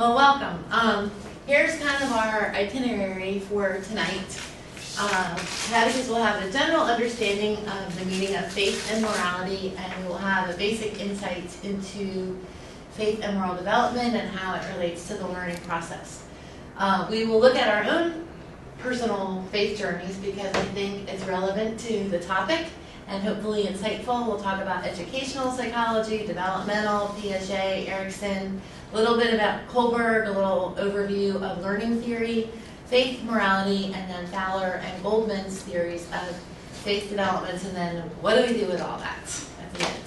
Well, welcome. Here's kind of our itinerary for tonight. Catechism will have a general understanding of the meaning of faith and morality, and we'll have a basic insight into faith and moral development and how it relates to the learning process. We will look at our own personal faith journeys because I think it's relevant to the topic and hopefully insightful. We'll talk about educational psychology, developmental, Piaget, Erikson, a little bit about Kohlberg, a little overview of learning theory, faith, morality, and then Fowler and Goldman's theories of faith developments, and then what do we do with all that at the end.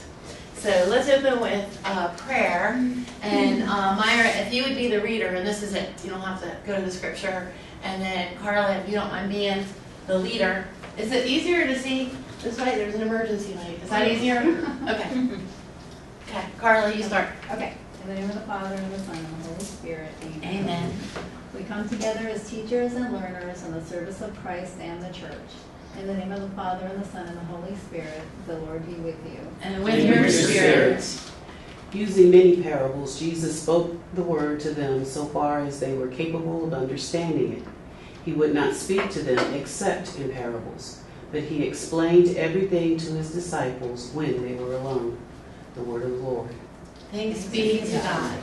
So let's open with prayer. And Myra, if you would be the reader, and this is it, you don't have to go to the scripture. And then Carla, if you don't mind being the leader. Is it easier to see this way? There's an emergency light. Is that easier? Okay. Okay, Carla, you start. Okay. In the name of the Father, and the Son, and the Holy Spirit. Amen. Amen. We come together as teachers and learners in the service of Christ and the Church. In the name of the Father, and the Son, and the Holy Spirit, the Lord be with you. And with your spirit. Using many parables, Jesus spoke the word to them so far as they were capable of understanding it. He would not speak to them except in parables, but he explained everything to his disciples when they were alone. The word of the Lord. Thanks be to God.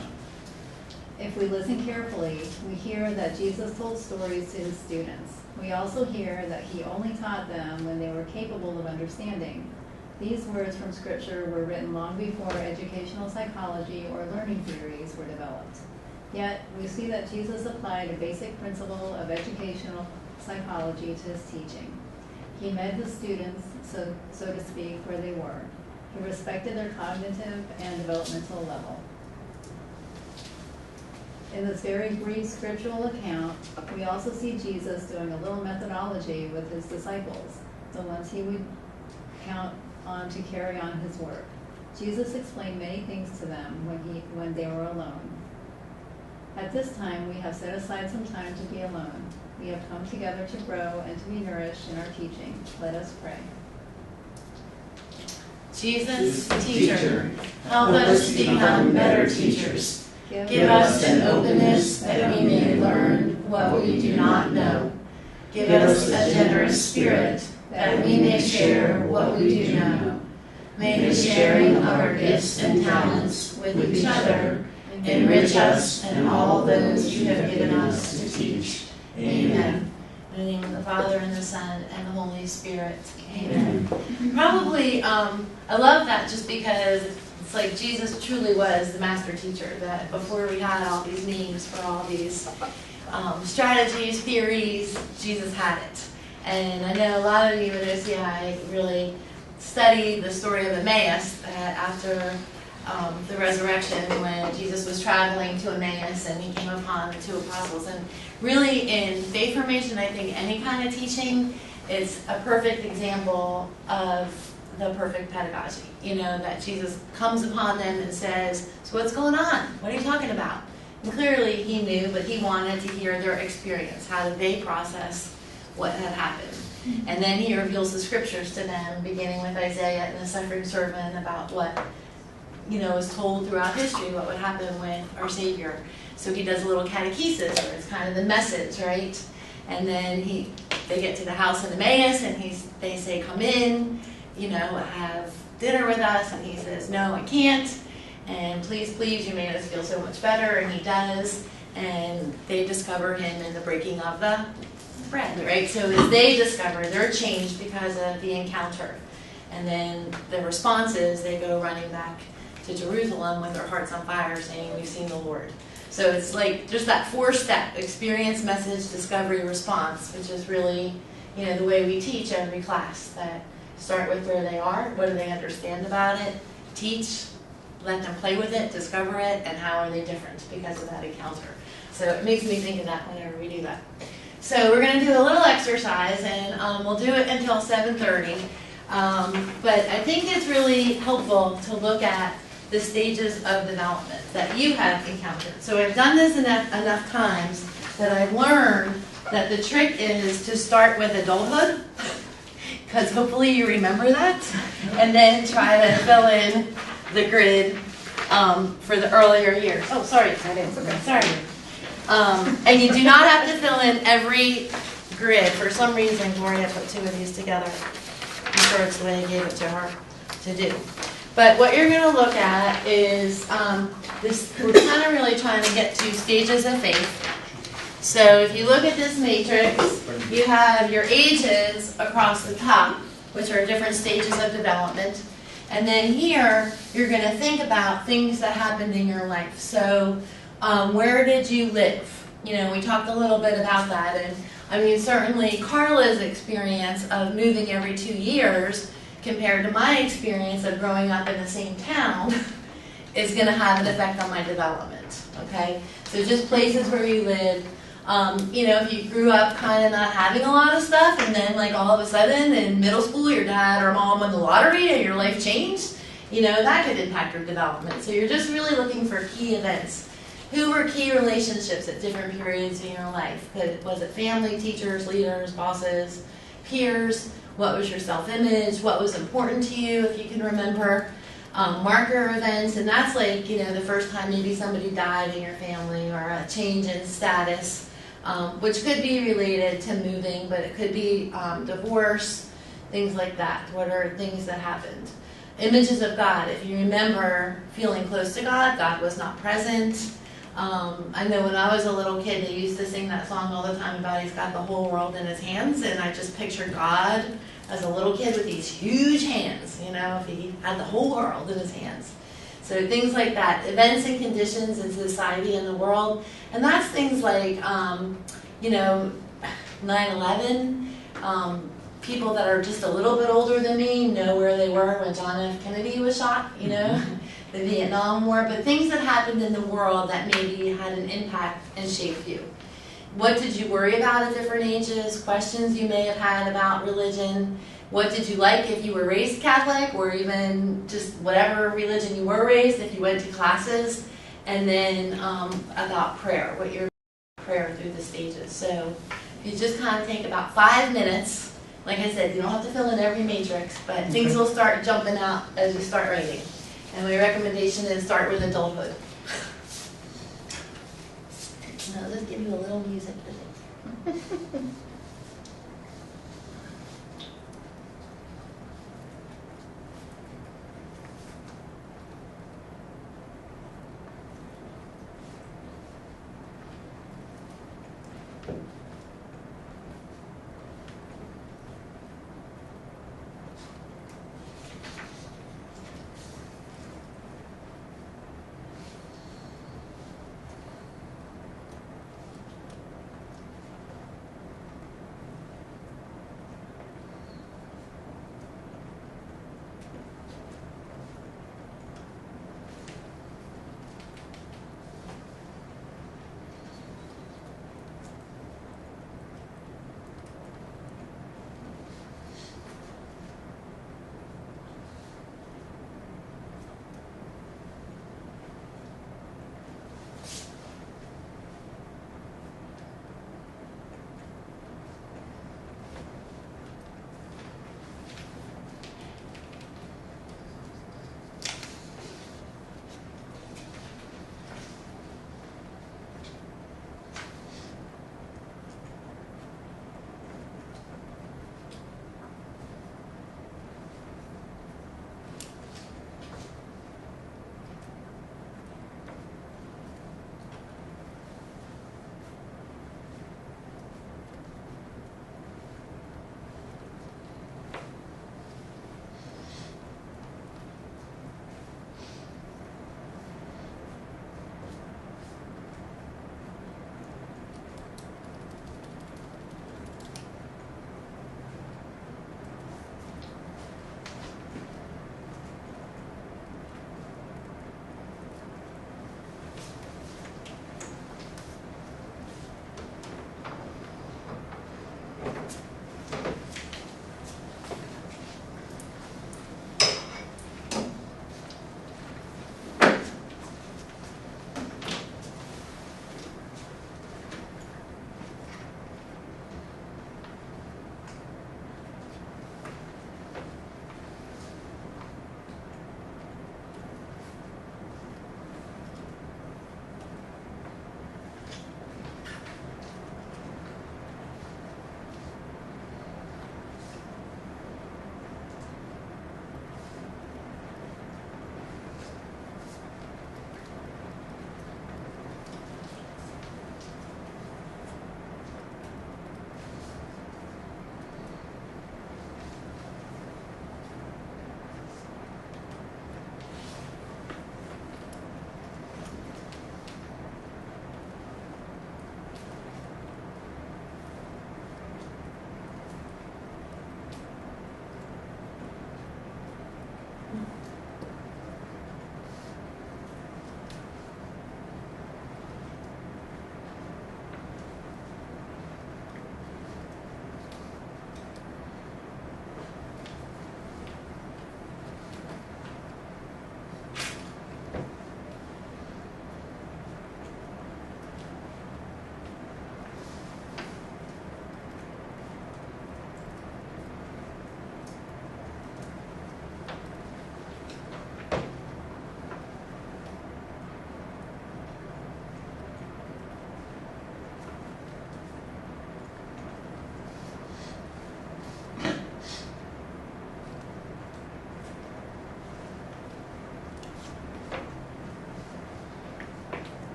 If we listen carefully, we hear that Jesus told stories to his students. We also hear that he only taught them when they were capable of understanding. These words from Scripture were written long before educational psychology or learning theories were developed. Yet, we see that Jesus applied a basic principle of educational psychology to his teaching. He met his students, so to speak, where they were. He respected their cognitive and developmental level. In this very brief scriptural account, we also see Jesus doing a little methodology with his disciples, the ones he would count on to carry on his work. Jesus explained many things to them when they were alone. At this time, we have set aside some time to be alone. We have come together to grow and to be nourished in our teaching. Let us pray. Jesus, teacher, help us become better teachers. Give us an openness that we may learn what we do not know. Give us a generous spirit that we may share what we do know. May the sharing of our gifts and talents with each other enrich us and all those you have given us to teach. Amen. In the name of the Father, and the Son, and the Holy Spirit. Amen. Probably, I love that just because it's like Jesus truly was the master teacher, that before we had all these names for all these strategies, theories, Jesus had it. And I know a lot of you at OCI really studied the story of Emmaus after the resurrection, when Jesus was traveling to Emmaus and he came upon the two apostles. And really in faith formation, I think any kind of teaching is a perfect example of the perfect pedagogy. You know, that Jesus comes upon them and says, so what's going on? What are you talking about? And clearly he knew, but he wanted to hear their experience. How did they process what had happened? And then he reveals the scriptures to them, beginning with Isaiah and the suffering servant, about what is told throughout history, what would happen with our Savior. So he does a little catechesis, or it's kind of the message, right? And then they get to the house in Emmaus, and they say, come in, have dinner with us. And he says, no, I can't. And please, you made us feel so much better. And he does. And they discover him in the breaking of the bread, right? So as they discover, they're changed because of the encounter. And then the response is they go running back to Jerusalem with their hearts on fire, saying, we've seen the Lord. So it's like just that 4-step experience, message, discovery, response, which is really, the way we teach every class. That start with where they are, what do they understand about it, teach, let them play with it, discover it, and how are they different because of that encounter. So it makes me think of that whenever we do that. So we're going to do a little exercise, and we'll do it until 7:30. But I think it's really helpful to look at the stages of development that you have encountered. So I've done this enough times that I've learned that the trick is to start with adulthood, because hopefully you remember that, and then try to fill in the grid for the earlier years. Oh, sorry, I didn't. Sorry. And you do not have to fill in every grid. For some reason, Gloria put two of these together. I'm sure it's the way I gave it to her to do. But what you're going to look at is this. We're kind of really trying to get to stages of faith. So if you look at this matrix, you have your ages across the top, which are different stages of development. And then here, you're going to think about things that happened in your life. So where did you live? You know, we talked a little bit about that. And I mean, certainly Carla's experience of moving every 2 years compared to my experience of growing up in the same town is going to have an effect on my development, okay? So just places where you live. You know, if you grew up kind of not having a lot of stuff and then like all of a sudden in middle school your dad or mom won the lottery and your life changed, you know, that could impact your development. So you're just really looking for key events. Who were key relationships at different periods in your life? Was it family, teachers, leaders, bosses, peers? What was your self-image? What was important to you, if you can remember? Marker events, and that's like, you know, the first time maybe somebody died in your family or a change in status, which could be related to moving, but it could be divorce, things like that. What are things that happened? Images of God. If you remember feeling close to God, God was not present. I know when I was a little kid, they used to sing that song all the time about He's got the whole world in His hands, and I just pictured God as a little kid with these huge hands, you know, if He had the whole world in His hands. So things like that, events and conditions in society and the world, and that's things like, you know, 9/11. People that are just a little bit older than me know where they were when John F. Kennedy was shot, you know, the Vietnam War, but things that happened in the world that maybe had an impact and shaped you. What did you worry about at different ages? Questions you may have had about religion. What did you like if you were raised Catholic, or even just whatever religion you were raised, if you went to classes? And then about prayer, what your prayer through the stages. So you just kind of take about 5 minutes. Like I said, you don't have to fill in every matrix, but things will start jumping out as you start writing. And my recommendation is start with adulthood. Now, let's give you a little music for this.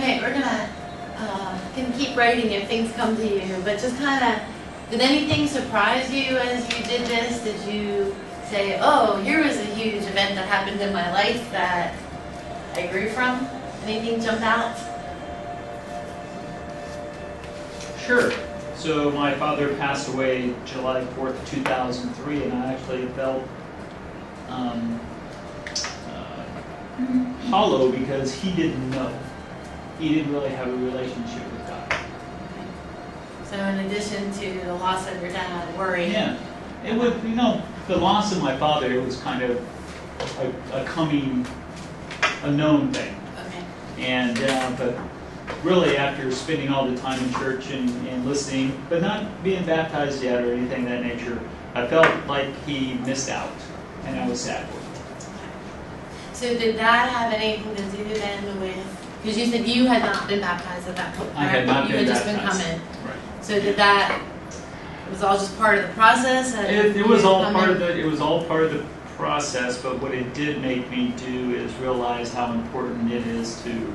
Okay, we're gonna can keep writing if things come to you, but just kind of, did anything surprise you as you did this? Did you say, oh, here was a huge event that happened in my life that I grew from? Anything jump out? Sure. So my father passed away July 4th, 2003, and I actually felt hollow because he didn't know. He didn't really have a relationship with God. So in addition to the loss of your dad, worry. Yeah. It was, the loss of my father, it was kind of a known thing. Okay. And, but really after spending all the time in church and listening, but not being baptized yet or anything of that nature, I felt like he missed out, and I was sad for him. So did that have anything to do then with, because you said you had not been baptized at that point, I had not you been had just baptized. been coming. Right. So did that, it was all just part of the process? It was all part of the process, but what it did make me do is realize how important it is to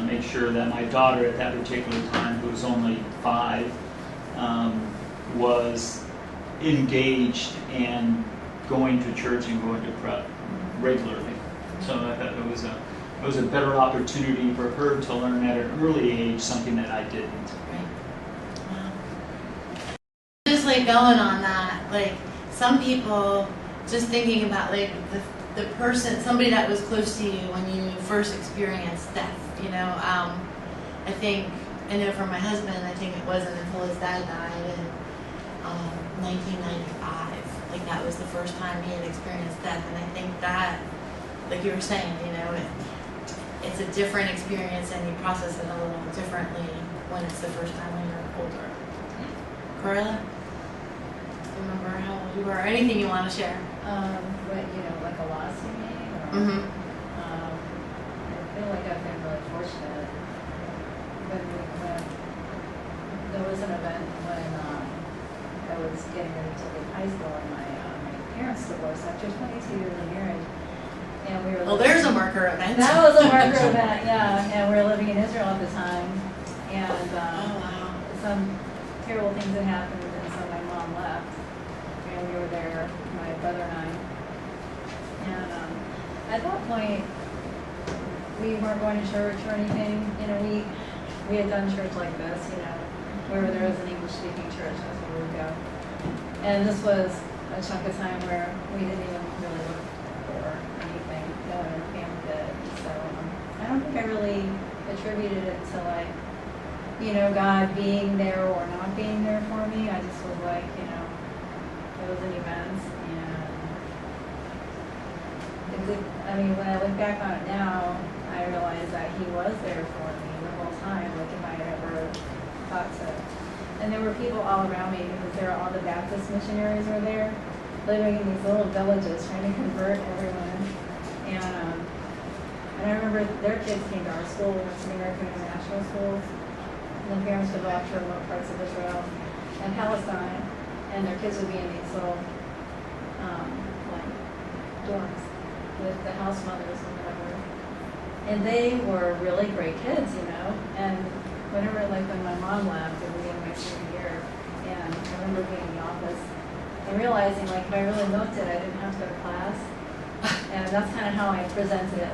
make sure that my daughter at that particular time, who was only 5, was engaged and going to church and going to prep regularly. So I thought it was a better opportunity for her to learn at an early age something that I didn't. Right. Wow. Just like going on that, like some people just thinking about like the person, somebody that was close to you when you first experienced death, I know for my husband, I think it wasn't until his dad died in 1995. Like that was the first time he had experienced death, and I think that, like you were saying, it's a different experience and you process it a little differently when it's the first time when you're older. Carla? Remember how old you were? Anything you want to share? Like a loss you mean? Or, Mm-hmm. I feel like I've been really fortunate. When there was an event when I was getting ready to leave high school and my parents divorced after 22 years of marriage. And we were Well, there's a marker event. That was a marker event, yeah. And we were living in Israel at the time. And Oh, wow. some terrible things had happened, and so my mom left. And we were there, my brother and I. And at that point, we weren't going to church or anything. We had done church like this, where there was an English-speaking church, that's where we would go. And this was a chunk of time where we didn't even really look for anything. No one in the family did. So I don't think I really attributed it to God being there or not being there for me. I just was like, it was an event. And when I look back on it now, I realize that he was there for me the whole time, like if I had ever thought to. And there were people all around me because all the Baptist missionaries were there, living in these little villages trying to convert everyone. And I remember their kids came to our school, we went to the American International Schools, and the parents would go off to remote parts of Israel and Palestine, and their kids would be in these little dorms with the house mothers and whatever. And they were really great kids, and whenever, when my mom left, it was in my senior year, and I remember being in the office and realizing, if I really looked it, I didn't have to go to class. And that's kind of how I presented it,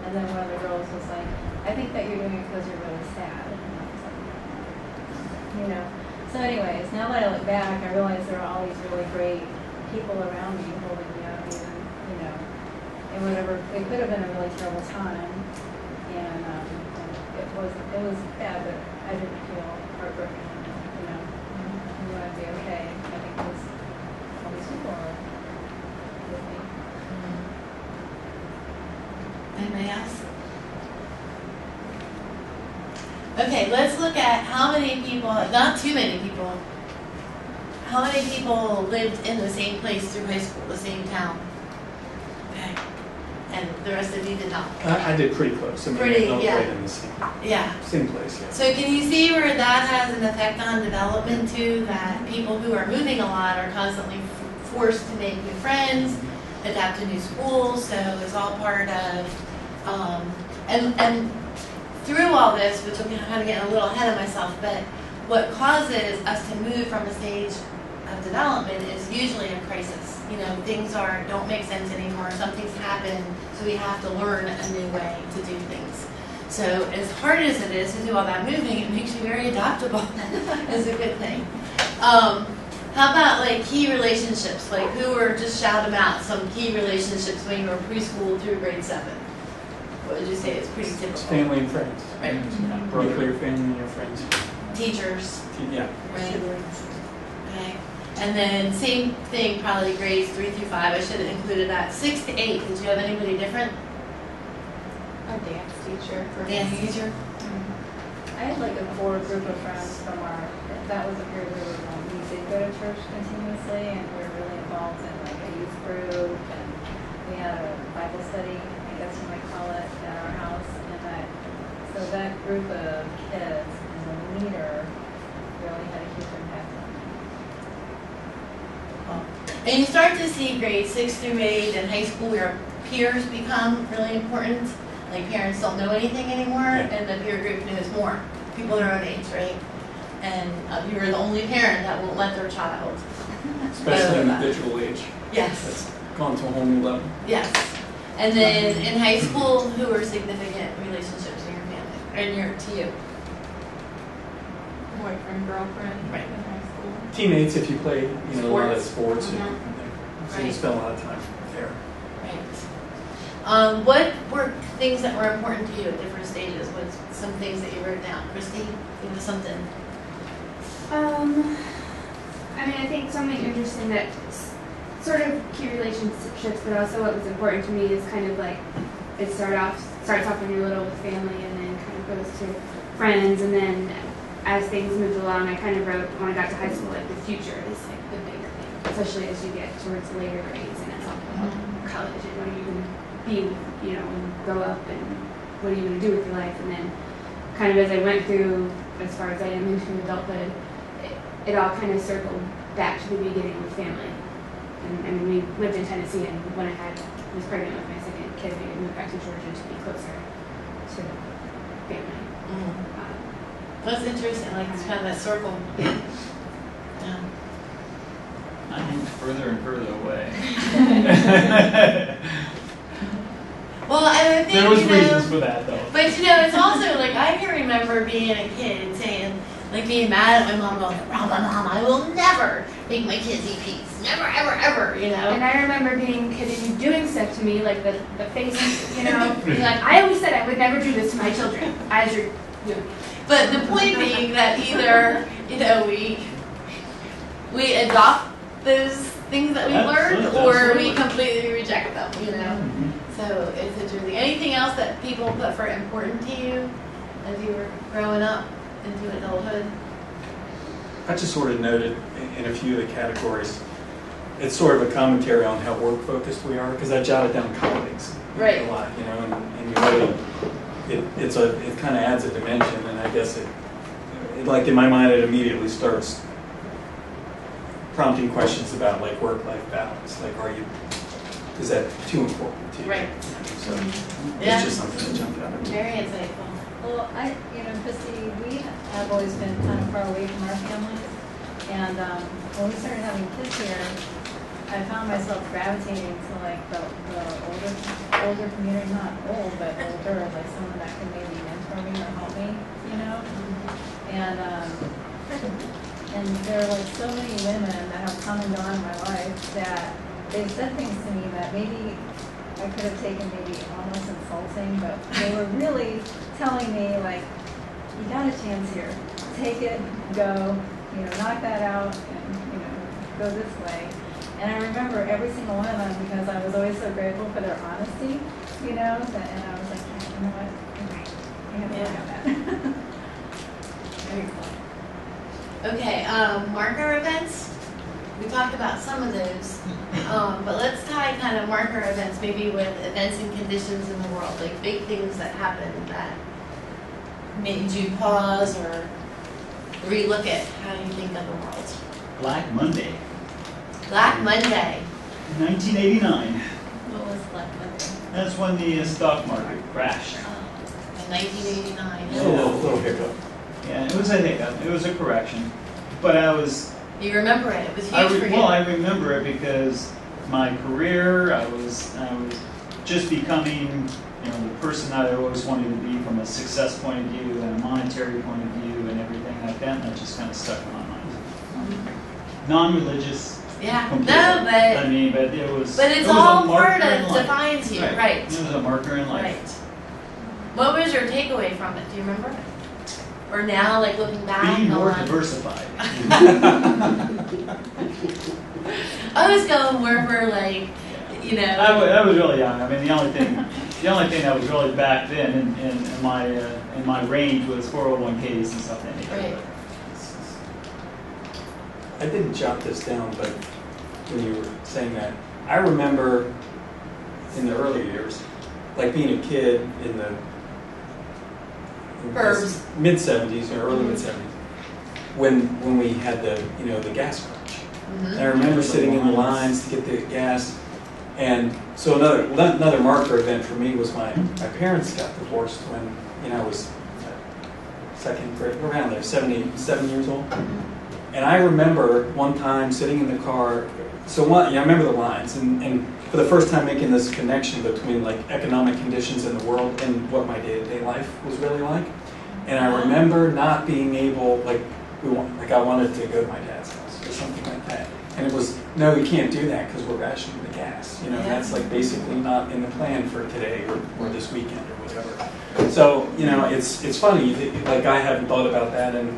and then one of the girls was like, I think that you're doing it because you're really sad. And I was like, So anyways, now that I look back, I realize there are all these really great people around me holding me up, even, and whatever. It could have been a really terrible time, and it was bad, but I didn't feel heartbroken. I knew I'd be okay. I think because all these people are with me. Anybody else? Okay, let's look at how many people, not too many people, how many people lived in the same place through high school, the same town? Okay. And the rest of you did not? I did pretty close. Pretty, not yeah. right in the same Yeah. place, yeah. So can you see where that has an effect on development too? That people who are moving a lot are constantly forced to make new friends, adapt to new schools. So it's all part of And through all this, which I'm kind of getting a little ahead of myself, but what causes us to move from a stage of development is usually a crisis. You know, things don't make sense anymore, something's happened, so we have to learn a new way to do things. So as hard as it is to do all that moving, it makes you very adaptable. It's a good thing. How about like key relationships? Like who were, just shout them out, some key relationships when you were preschool through grade 7. What would you say is pretty typical? Family and friends. Right. Yeah, broadly your family and your friends. Teachers. Yeah. Right. Okay. And then same thing, probably grades 3 through 5. I should have included that. 6 to 8. Did you have anybody different? A dance teacher. Dance teacher. I had like a core group of friends from that was a period where we did go to church continuously, and we were really involved in like a youth group, and we had a Bible study, I guess you might call it, at our house, and so that group of kids as a leader really had a huge impact on me. And you start to see grades 6 through 8 in high school where peers become really important. Like parents don't know anything anymore, and the peer group knows more. People their own age, right? And you're the only parent that won't let their child. Especially in the digital age. Yes. That's gone to a whole new level. Yes. And then in high school, who were significant relationships in your family, or to you? Boyfriend, girlfriend. Right. In high school. Teammates, if you play, a lot of sports, Mhm. so you Right. spend a lot of time there. Right. What were things that were important to you at different stages? What's some things that you wrote down? Christy, think of something. I mean, I think something interesting that sort of key relationships, but also what was important to me is kind of like it starts off when you're little with family, and then kind of goes to friends, and then as things moved along, I kind of wrote when I got to high school, like the future is like the big thing, especially as you get towards the later grades, and it's all about college and what are you going to be, when you grow up, and what are you going to do with your life, and then kind of as I went through, as far as I am into adulthood, it all kind of circled back to the beginning with family. And I mean, we lived in Tennessee, and when I was pregnant with my second kid, we moved back to Georgia to be closer to family. That's interesting, like it's kind of that circle. Yeah. I moved further and further away. Well, and I think, There was reasons for that, though. But it's also like I can remember being a kid saying, like being mad at my mom, going, "Mom, I will never make my kids eat peas. Never, ever, ever," And I remember being a kid and you doing stuff to me, like the face, being like, I always said I would never do this to my children. As you're doing. But the point being that either, we adopt those things that we learned, or we Absolutely. completely reject them, Mhm. So it's interesting. Anything else that people put for important to you as you were growing up into adulthood? I just sort of noted in a few of the categories, it's sort of a commentary on how work focused we are, because I jotted down colleagues Right. a lot, and you really, it kind of adds a dimension, and I guess it like in my mind it immediately starts prompting questions about like work-life balance, like is that too important to you? Right. So Yeah. it's just something that jumped out at me. Very insightful. Well, Christy, we have always been kind of far away from our families, and when we started having kids here, I found myself gravitating to like the older community, not old, but older, like someone that could maybe mentor me or help me, and there are like so many women that have come and gone in my life that they've said things to me that maybe I could have taken maybe almost insulting, but they were really telling me like, you got a chance here, take it, go, knock that out, and go this way. And I remember every single one of them because I was always so grateful for their honesty, and I was like, you know what, you're right. I have to work on that. Very cool. Okay, marker events. We talked about some of those, but let's tie kind of marker events maybe with events and conditions in the world, like big things that happened that made you pause or relook at how you think of the world. Black Monday, Black Monday. 1989. What was Black Monday? That's when the stock market crashed. 1989. A little hiccup. Yeah, it was a hiccup. It was a correction. But You remember it? It was I huge for you. remember it because my career, I was just becoming, the person that I always wanted to be from a success point of view and a monetary point of view and everything like that, and that just kind of stuck in my mind. Non-religious. Yeah. Completely. No, but but it was. but it's it was a all marker part in of life. defines you, Right. right? It was a marker in life. Right. What was your takeaway from it? Do you remember? Or now, like looking back Being more on. diversified. I was going more for like, I was really young. I mean, the only thing that was really back then in my range was 401ks and stuff like that. Right. I didn't jot this down, but when you were saying that, I remember in the early years, like being a kid in the Burbs. mid-70s or early mid-70s, when we had the gas crunch. And I remember sitting in the lines to get the gas. And so another marker event for me was my parents got divorced when I was second grade, around there, 7 years old. And I remember one time sitting in the car. So I remember the lines, and for the first time making this connection between like economic conditions in the world and what my day-to-day life was really like. And I remember not being able, I wanted to go to my dad's house or something like that. And it was, no, we can't do that because we're rationing the gas. And that's like basically not in the plan for today or this weekend or whatever. So, it's funny, like I haven't thought about that in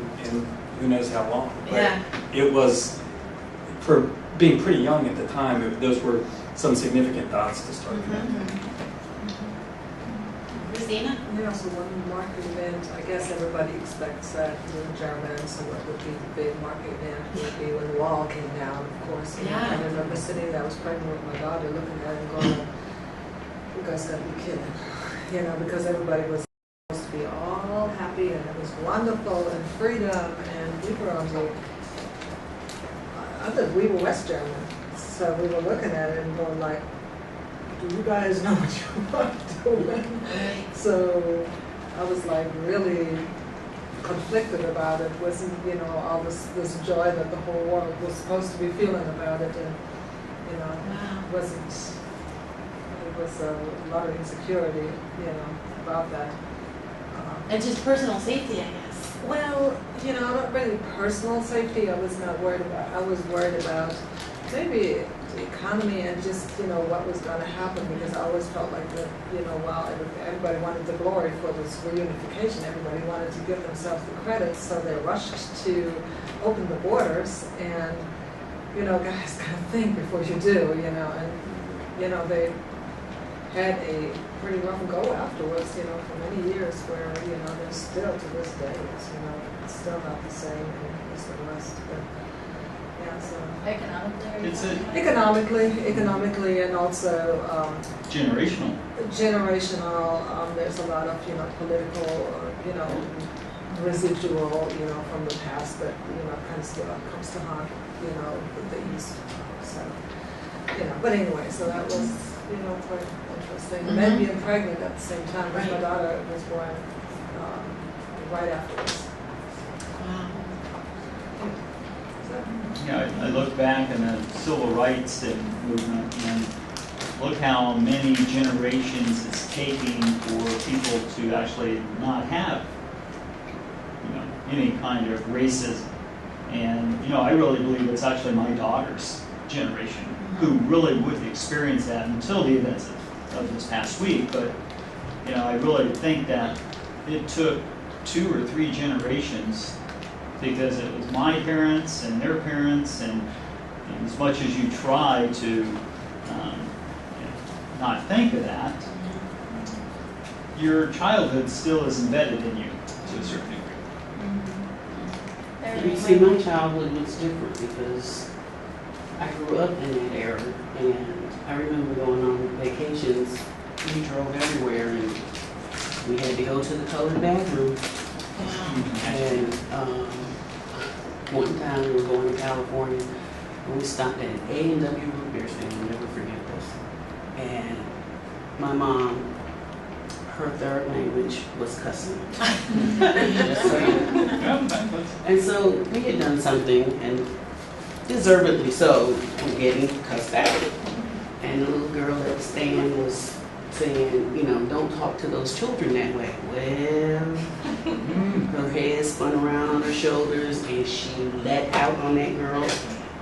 who knows how long. But it was, for being pretty young at the time, those were some significant dots to start connecting. Christina? Yeah, so one market event, I guess everybody expects that in German, so what would be the big market event would be when the wall came down, of course. And Yeah. I remember sitting there, I was pregnant with my daughter, looking at it and going, you guys gotta be kidding. Because everybody was supposed to be all happy and it was wonderful and freedom, and we were only, we were West German, so we were looking at it and going like, do you guys know what you are doing? So I was like really conflicted about it. Wasn't all this joy that the whole world was supposed to be feeling about it, and wasn't. It was a lot of insecurity, about that. And just personal safety, I guess. Well, not really personal safety. I was not worried about. I was worried about maybe the economy and just what was going to happen, because I always felt like that while everybody wanted the glory for this reunification, everybody wanted to give themselves the credit, so they rushed to open the borders, and guys gotta think before you do, and they had a pretty rough go afterwards, for many years, where there's still to this day, it's still not the same in East and West, but. Yeah, so economically, and also Generational. There's a lot of political, residual, from the past that comes to haunt, the East. So, but anyway, so that was quite interesting. And then being pregnant at the same time, because my daughter was born right afterwards. Wow. I look back in the civil rights movement and look how many generations it's taking for people to actually not have, any kind of racism. And, I really believe it's actually my daughter's generation who really wouldn't experience that until the events of this past week. But, I really think that it took 2 or 3 generations, because it was my parents and their parents, and as much as you try to not think of that, your childhood still is embedded in you to a certain degree. You see, my childhood was different because I grew up in that era, and I remember going on vacations. We drove everywhere, and we had to go to the colored bathroom. And one time we were going to California, and we stopped at an A&W root beer stand. I'll never forget this. And my mom, her third language was cussing. Yeah, And so we had done something, and deservedly so, for getting cussed out. And the little girl at the stand was saying, you know, don't talk to those children that way. Well, her head spun around on her shoulders, and she let out on that girl.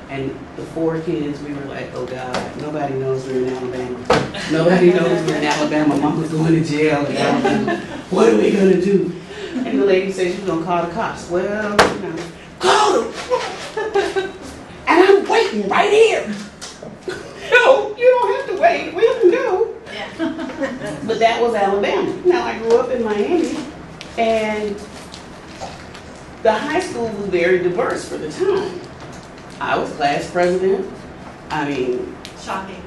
And the 4 kids, we were like, oh God, nobody knows we're in Alabama. Nobody knows we're in Alabama. Mama's going to jail in Alabama. What are we going to do? And the lady said she was going to call the cops. Well, you know, call them. And I'm waiting right here. No, you don't have to wait. We can go. Yeah. But that was Alabama. Now, I grew up in Miami, and the high school was very diverse for the time. I was class president. I mean, Shocking.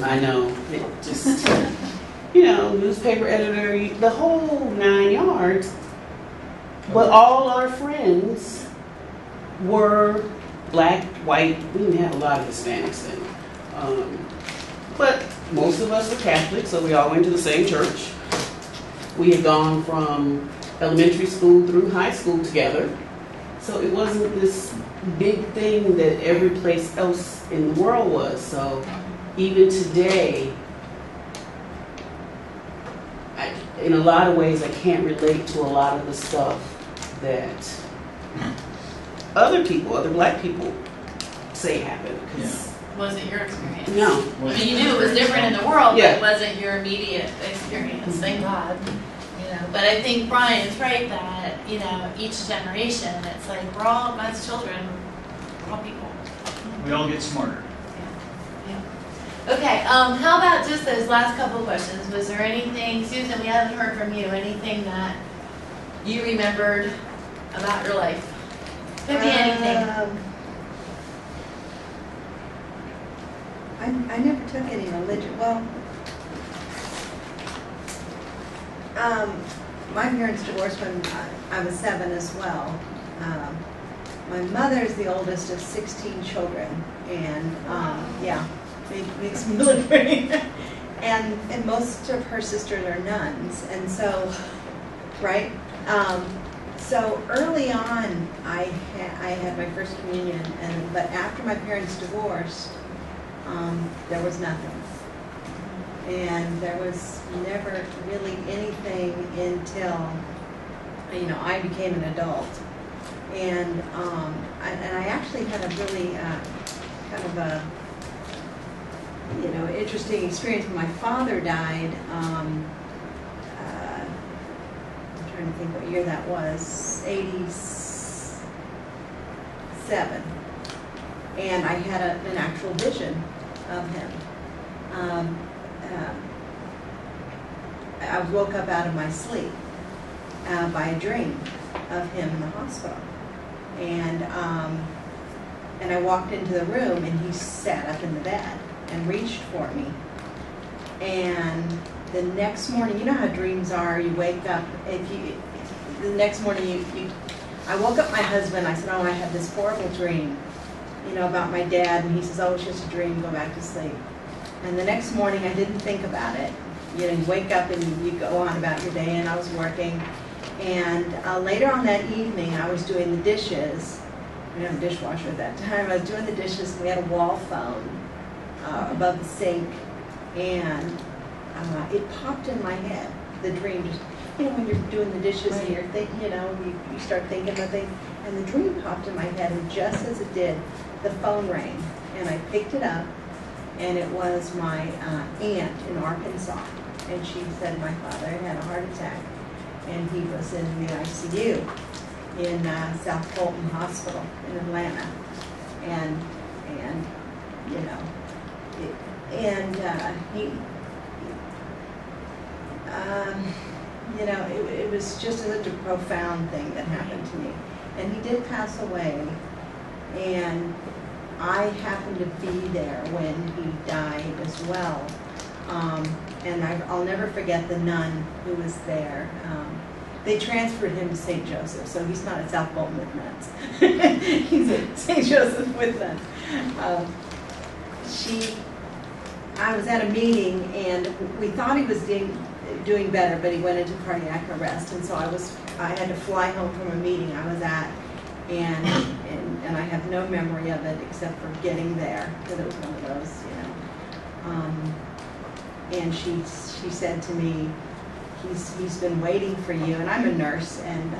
I know, it just, you know, newspaper editor, the whole 9 yards. But all our friends were black, white. We didn't have a lot of Hispanics then. But most of us were Catholic, so we all went to the same church. We had gone from elementary school through high school together. So it wasn't this big thing that every place else in the world was. So even today, in a lot of ways, I can't relate to a lot of the stuff that other people, other black people, say happened. Wasn't your experience? No. I mean, you knew it was different in the world, Yeah. but it wasn't your immediate experience. Thank God. You know, but I think Brian's right that, you know, each generation, it's like we're all God's children, we're all people. we all get smarter. Okay, how about just those last couple of questions? Was there anything, Susan, we haven't heard from you, anything that you remembered about your life? Could be anything. I never took any religion. Well, my parents divorced when I was 7 as well. My mother's the oldest of 16 children, and yeah, makes me look pretty. And most of her sisters are nuns, and so, right? So early on, I had my first communion, but after my parents divorced, there was nothing. And there was never really anything until, you know, I became an adult. And I actually had a really kind of a, you know, interesting experience when my father died. I'm trying to think what year that was, 87. And I had an actual vision of him. I woke up out of my sleep by a dream of him in the hospital. And I walked into the room, and he sat up in the bed and reached for me. And the next morning, you know how dreams are, you wake up, the next morning I woke up my husband, I said, oh, I had this horrible dream, you know, about my dad, and he says, oh, it's just a dream, go back to sleep. And the next morning, I didn't think about it. You know, you wake up and you go on about your day, and I was working. And later on that evening, I was doing the dishes. We didn't have a dishwasher at that time. I was doing the dishes, and we had a wall phone above the sink. And it popped in my head, the dream. Just, you know, when you're doing the dishes and you're thinking, you know, you start thinking about things. And the dream popped in my head, and just as it did, the phone rang. And I picked it up, and it was my aunt in Arkansas. And she said my father had a heart attack, and he was in the ICU in South Fulton Hospital in Atlanta. And you know, you know, it was just such a profound thing that happened to me. And he did pass away, and I happened to be there when he died as well. And I'll never forget the nun who was there. They transferred him to St. Joseph, so he's not at South Fulton with nuns. He's at St. Joseph with nuns. I was at a meeting, and we thought he was doing better, but he went into cardiac arrest, and so I had to fly home from a meeting I was at, and I have no memory of it except for getting there, because it was one of those, and she said to me, he's been waiting for you, and I'm a nurse, and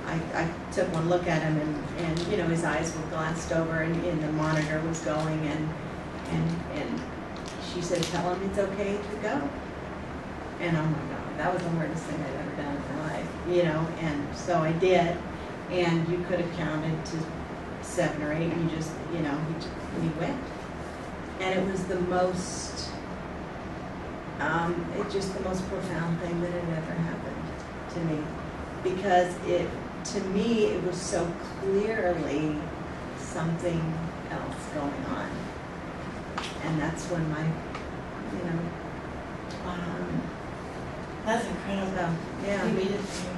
I took one look at him, and his eyes were glassed over, and the monitor was going, and she said, tell him it's okay to go. And oh my God, that was the hardest thing I'd ever done in my life, and so I did, and you could have counted to 7 or 8, and you just, he went. And it was the most, just the most profound thing that had ever happened to me, because to me, it was so clearly something else going on. And that's when my, That's incredible. so, yeah. He waited for you.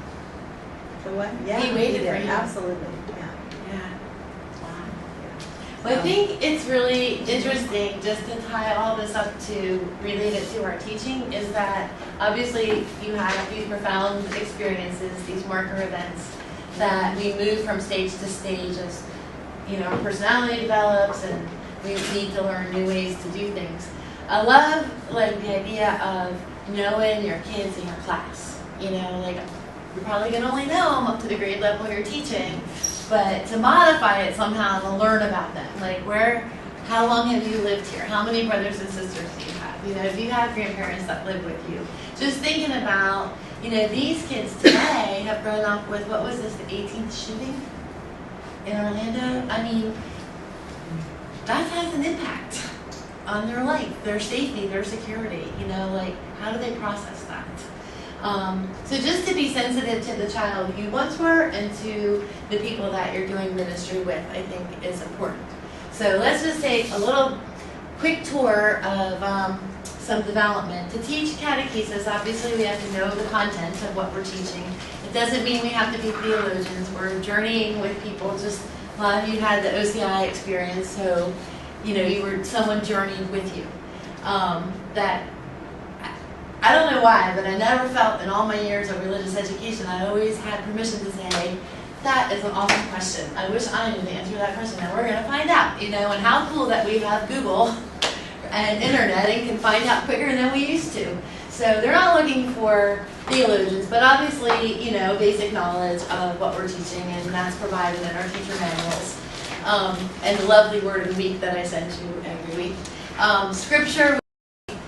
The what? Yeah. He waited did. for you. Absolutely, yeah. Yeah. Wow. yeah. Well, I So- think it's really interesting, just to tie all this up to relate it to our teaching, is that obviously you have these profound experiences, these marker events, that we move from stage to stage as, our personality develops and we need to learn new ways to do things. I love, the idea of knowing your kids in your class. You're probably going to only know them up to the grade level you're teaching, but to modify it somehow to learn about them. How long have you lived here? How many brothers and sisters do you have? Do you have grandparents that live with you? Just thinking about, these kids today have grown up with, what was this, the 18th shooting in Orlando? I mean, that has an impact on their life, their safety, their security. How do they process that? So just to be sensitive to the child you once were and to the people that you're doing ministry with, I think is important. So let's just take a little quick tour of some development. To teach catechesis, obviously we have to know the content of what we're teaching. It doesn't mean we have to be theologians. We're journeying with people. Just a lot of you had the OCI experience, so you were someone journeyed with you. That I don't know why, but I never felt in all my years of religious education, I always had permission to say, that is an awesome question. I wish I knew the answer to that question, and we're going to find out. And how cool that we have Google and internet and can find out quicker than we used to. So they're not looking for theologians, but obviously, basic knowledge of what we're teaching, and that's provided in our teacher manuals. And the lovely word of the week that I send you every week. Scripture,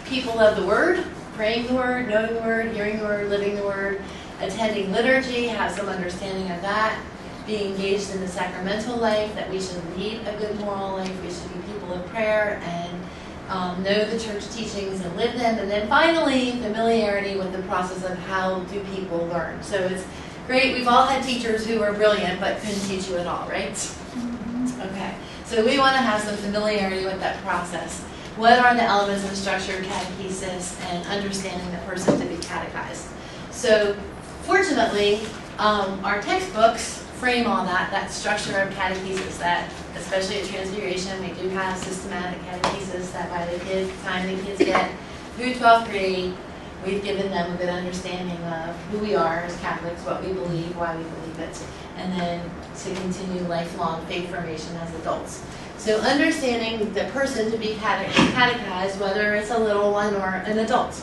people of the Word, praying the Word, knowing the Word, hearing the Word, living the Word, attending liturgy, have some understanding of that, be engaged in the sacramental life, that we should lead a good moral life, we should be people of prayer, and know the church teachings and live them. And then finally, familiarity with the process of how do people learn. So it's great. We've all had teachers who were brilliant but couldn't teach you at all, right? Okay. So we want to have some familiarity with that process. What are the elements of structured catechesis and understanding the person to be catechized? So fortunately, our textbooks frame all that structure of catechesis, that especially at Transfiguration, we do have systematic catechesis that by the time the kids get through 12th grade, we've given them a good understanding of who we are as Catholics, what we believe, why we believe it, and then to continue lifelong faith formation as adults. So understanding the person to be catechized, whether it's a little one or an adult.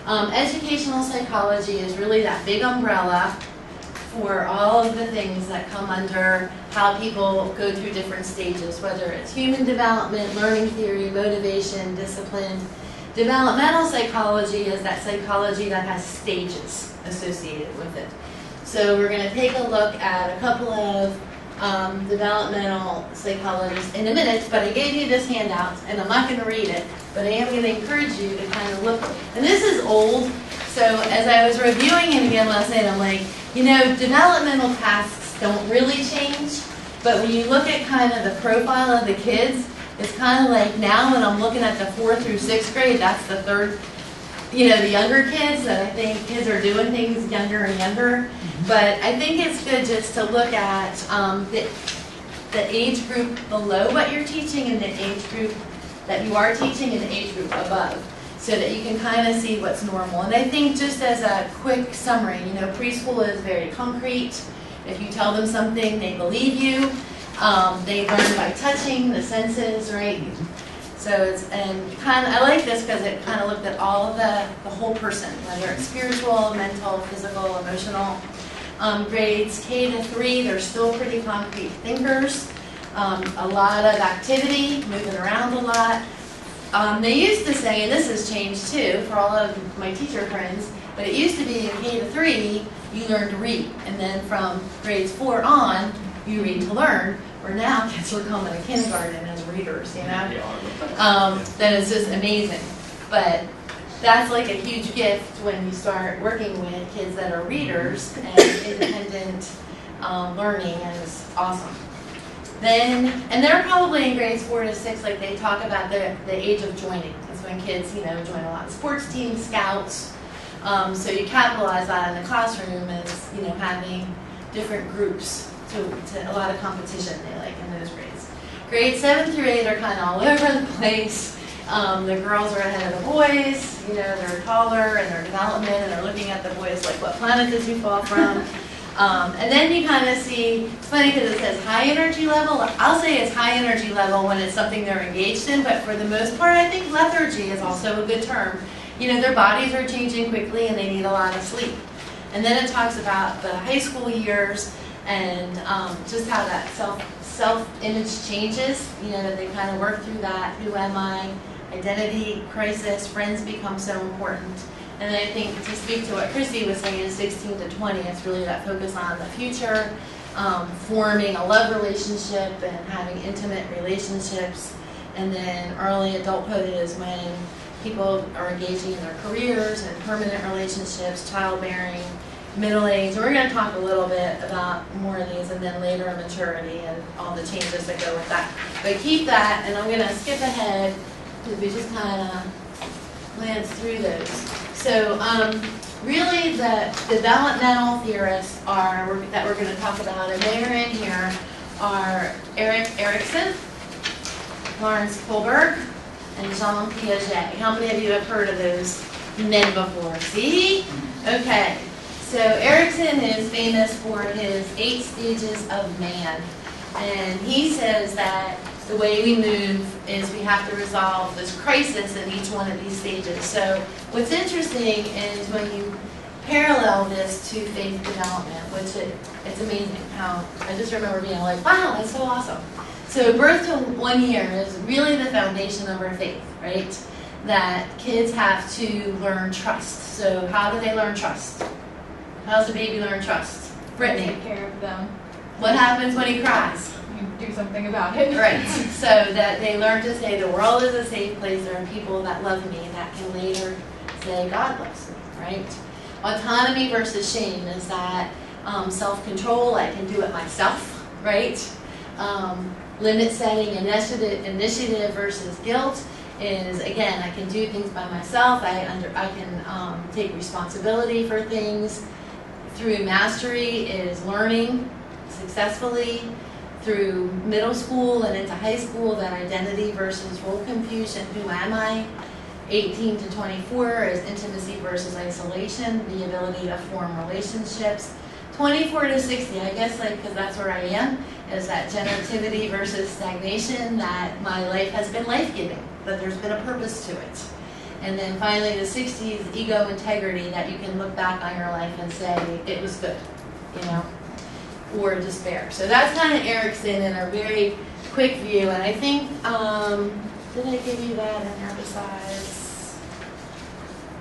Educational psychology is really that big umbrella for all of the things that come under how people go through different stages, whether it's human development, learning theory, motivation, discipline. Developmental psychology is that psychology that has stages associated with it. So we're going to take a look at a couple of developmental psychologists in a minute, but I gave you this handout, and I'm not going to read it, but I am going to encourage you to kind of look. And this is old, so as I was reviewing it again last night, I'm like, developmental tasks don't really change, but when you look at kind of the profile of the kids, it's kind of like now when I'm looking at the 4th through 6th grade, that's the third, the younger kids, that I think kids are doing things younger and younger. But I think it's good just to look at the age group below what you're teaching and the age group that you are teaching and the age group above. so that you can kind of see what's normal. And I think just as a quick summary, preschool is very concrete. If you tell them something, they believe you. They learn by touching, the senses, right? So I like this because it kind of looked at all of the whole person, whether it's spiritual, mental, physical, emotional. Grades K to 3, they're still pretty concrete thinkers. A lot of activity, moving around a lot. They used to say, and this has changed too for all of my teacher friends, but it used to be in K to 3, you learn to read. And then from grades 4 on, you read to learn. Where now kids are coming to kindergarten as readers, Then it's just amazing. But that's like a huge gift when you start working with kids that are readers, and independent learning is awesome. And they're probably in grades 4 to 6, like they talk about the age of joining. It's when kids, join a lot of sports teams, scouts. So you capitalize that in the classroom as, having different groups. To a lot of competition they like in those grades. Grades 7 through 8 are kind of all over the place. The girls are ahead of the boys. They're taller in their development, and they're looking at the boys like, what planet did you fall from? And then you kind of see, it's funny because it says high energy level. I'll say it's high energy level when it's something they're engaged in, but for the most part, I think lethargy is also a good term. Their bodies are changing quickly and they need a lot of sleep. And then it talks about the high school years and just how that self-image changes. They kind of work through that. Who am I? Identity crisis. Friends become so important. And I think to speak to what Christy was saying, 16 to 20, it's really that focus on the future, forming a love relationship and having intimate relationships. And then early adulthood is when people are engaging in their careers and permanent relationships, childbearing, middle age. We're going to talk a little bit about more of these, and then later maturity and all the changes that go with that. But keep that, and I'm going to skip ahead because we just kind of glance through those. So really the developmental theorists that we're going to talk about, and they are in here, are Erik Erikson, Lawrence Kohlberg, and Jean Piaget. How many of you have heard of those men before? See? Okay. So Erikson is famous for his 8 stages of man. And he says that the way we move is we have to resolve this crisis in each one of these stages. So what's interesting is when you parallel this to faith development, which it's amazing how, I just remember being like, wow, that's so awesome. So birth to 1 year is really the foundation of our faith, right? That kids have to learn trust. So how do they learn trust? How does a baby learn trust? Brittany. Take care of them. What happens when he cries? You do something about it. Right. So that they learn to say the world is a safe place. There are people that love me that can later say God loves me, right? Autonomy versus shame is that self-control, I can do it myself, right? Limit setting, initiative versus guilt is, again, I can do things by myself. I can take responsibility for things. Through mastery is learning successfully. Through middle school and into high school, that identity versus role confusion. Who am I? 18 to 24 is intimacy versus isolation, the ability to form relationships. 24 to 60, I guess, because that's where I am, is that generativity versus stagnation, that my life has been life-giving, that there's been a purpose to it. And then finally, the 60s, ego integrity, that you can look back on your life and say, it was good, or despair. So that's kind of Erikson in a very quick view. And I think, did I give you that in there besides?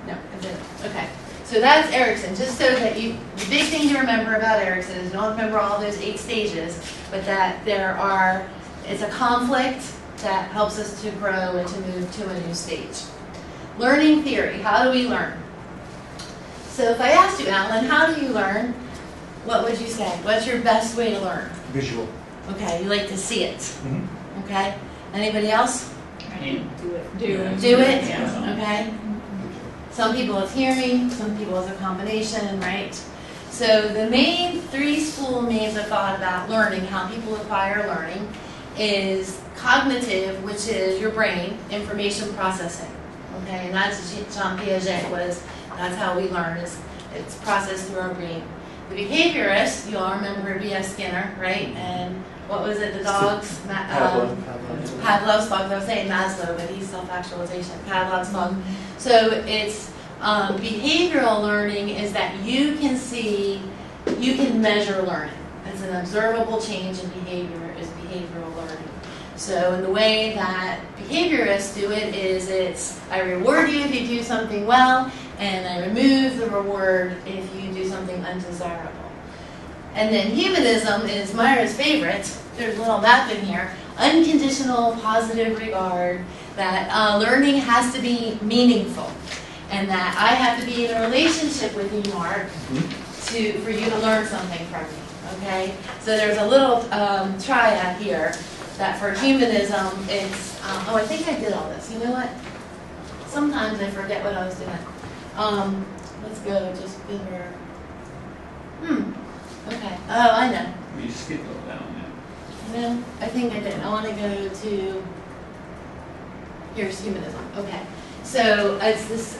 No, I didn't. Okay. So that's Erikson, just so that the big thing to remember about Erikson is don't remember all those 8 stages, but that it's a conflict that helps us to grow and to move to a new stage. Learning theory, how do we learn? So if I asked you, Alan, how do you learn? What would you say? What's your best way to learn? Visual. Okay, you like to see it. Mm-hmm. Okay. Anybody else? Do it. Do it? Okay. Some people it's hearing, some people it's a combination, right? So the main 3 school names of thought about learning, how people acquire learning, is cognitive, which is your brain, information processing, Okay, and that's Jean Piaget that's how we learn, it's processed through our brain. The behaviorist, you all remember B.F. Skinner, right? And what was it, the dogs? Pavlov's dog. I was saying Maslow, but he's self-actualization. Pavlov's dog. So it's behavioral learning is that you can measure learning. It's an observable change in behavior is behavioral learning. So in the way that behaviorists do it is I reward you if you do something well, and I remove the reward if you do something undesirable. And then humanism is Myra's favorite. There's a little map in here. Unconditional positive regard, that learning has to be meaningful, and that I have to be in a relationship with you, Mark, for you to learn something from me. Okay? So there's a little triad here that for humanism, it's, I think I did all this. You know what? Sometimes I forget what I was doing. Let's go, just bigger. Okay. Oh, I know. You skipped all that one. No, I think I did. I want to go to, here's humanism. Okay. So it's this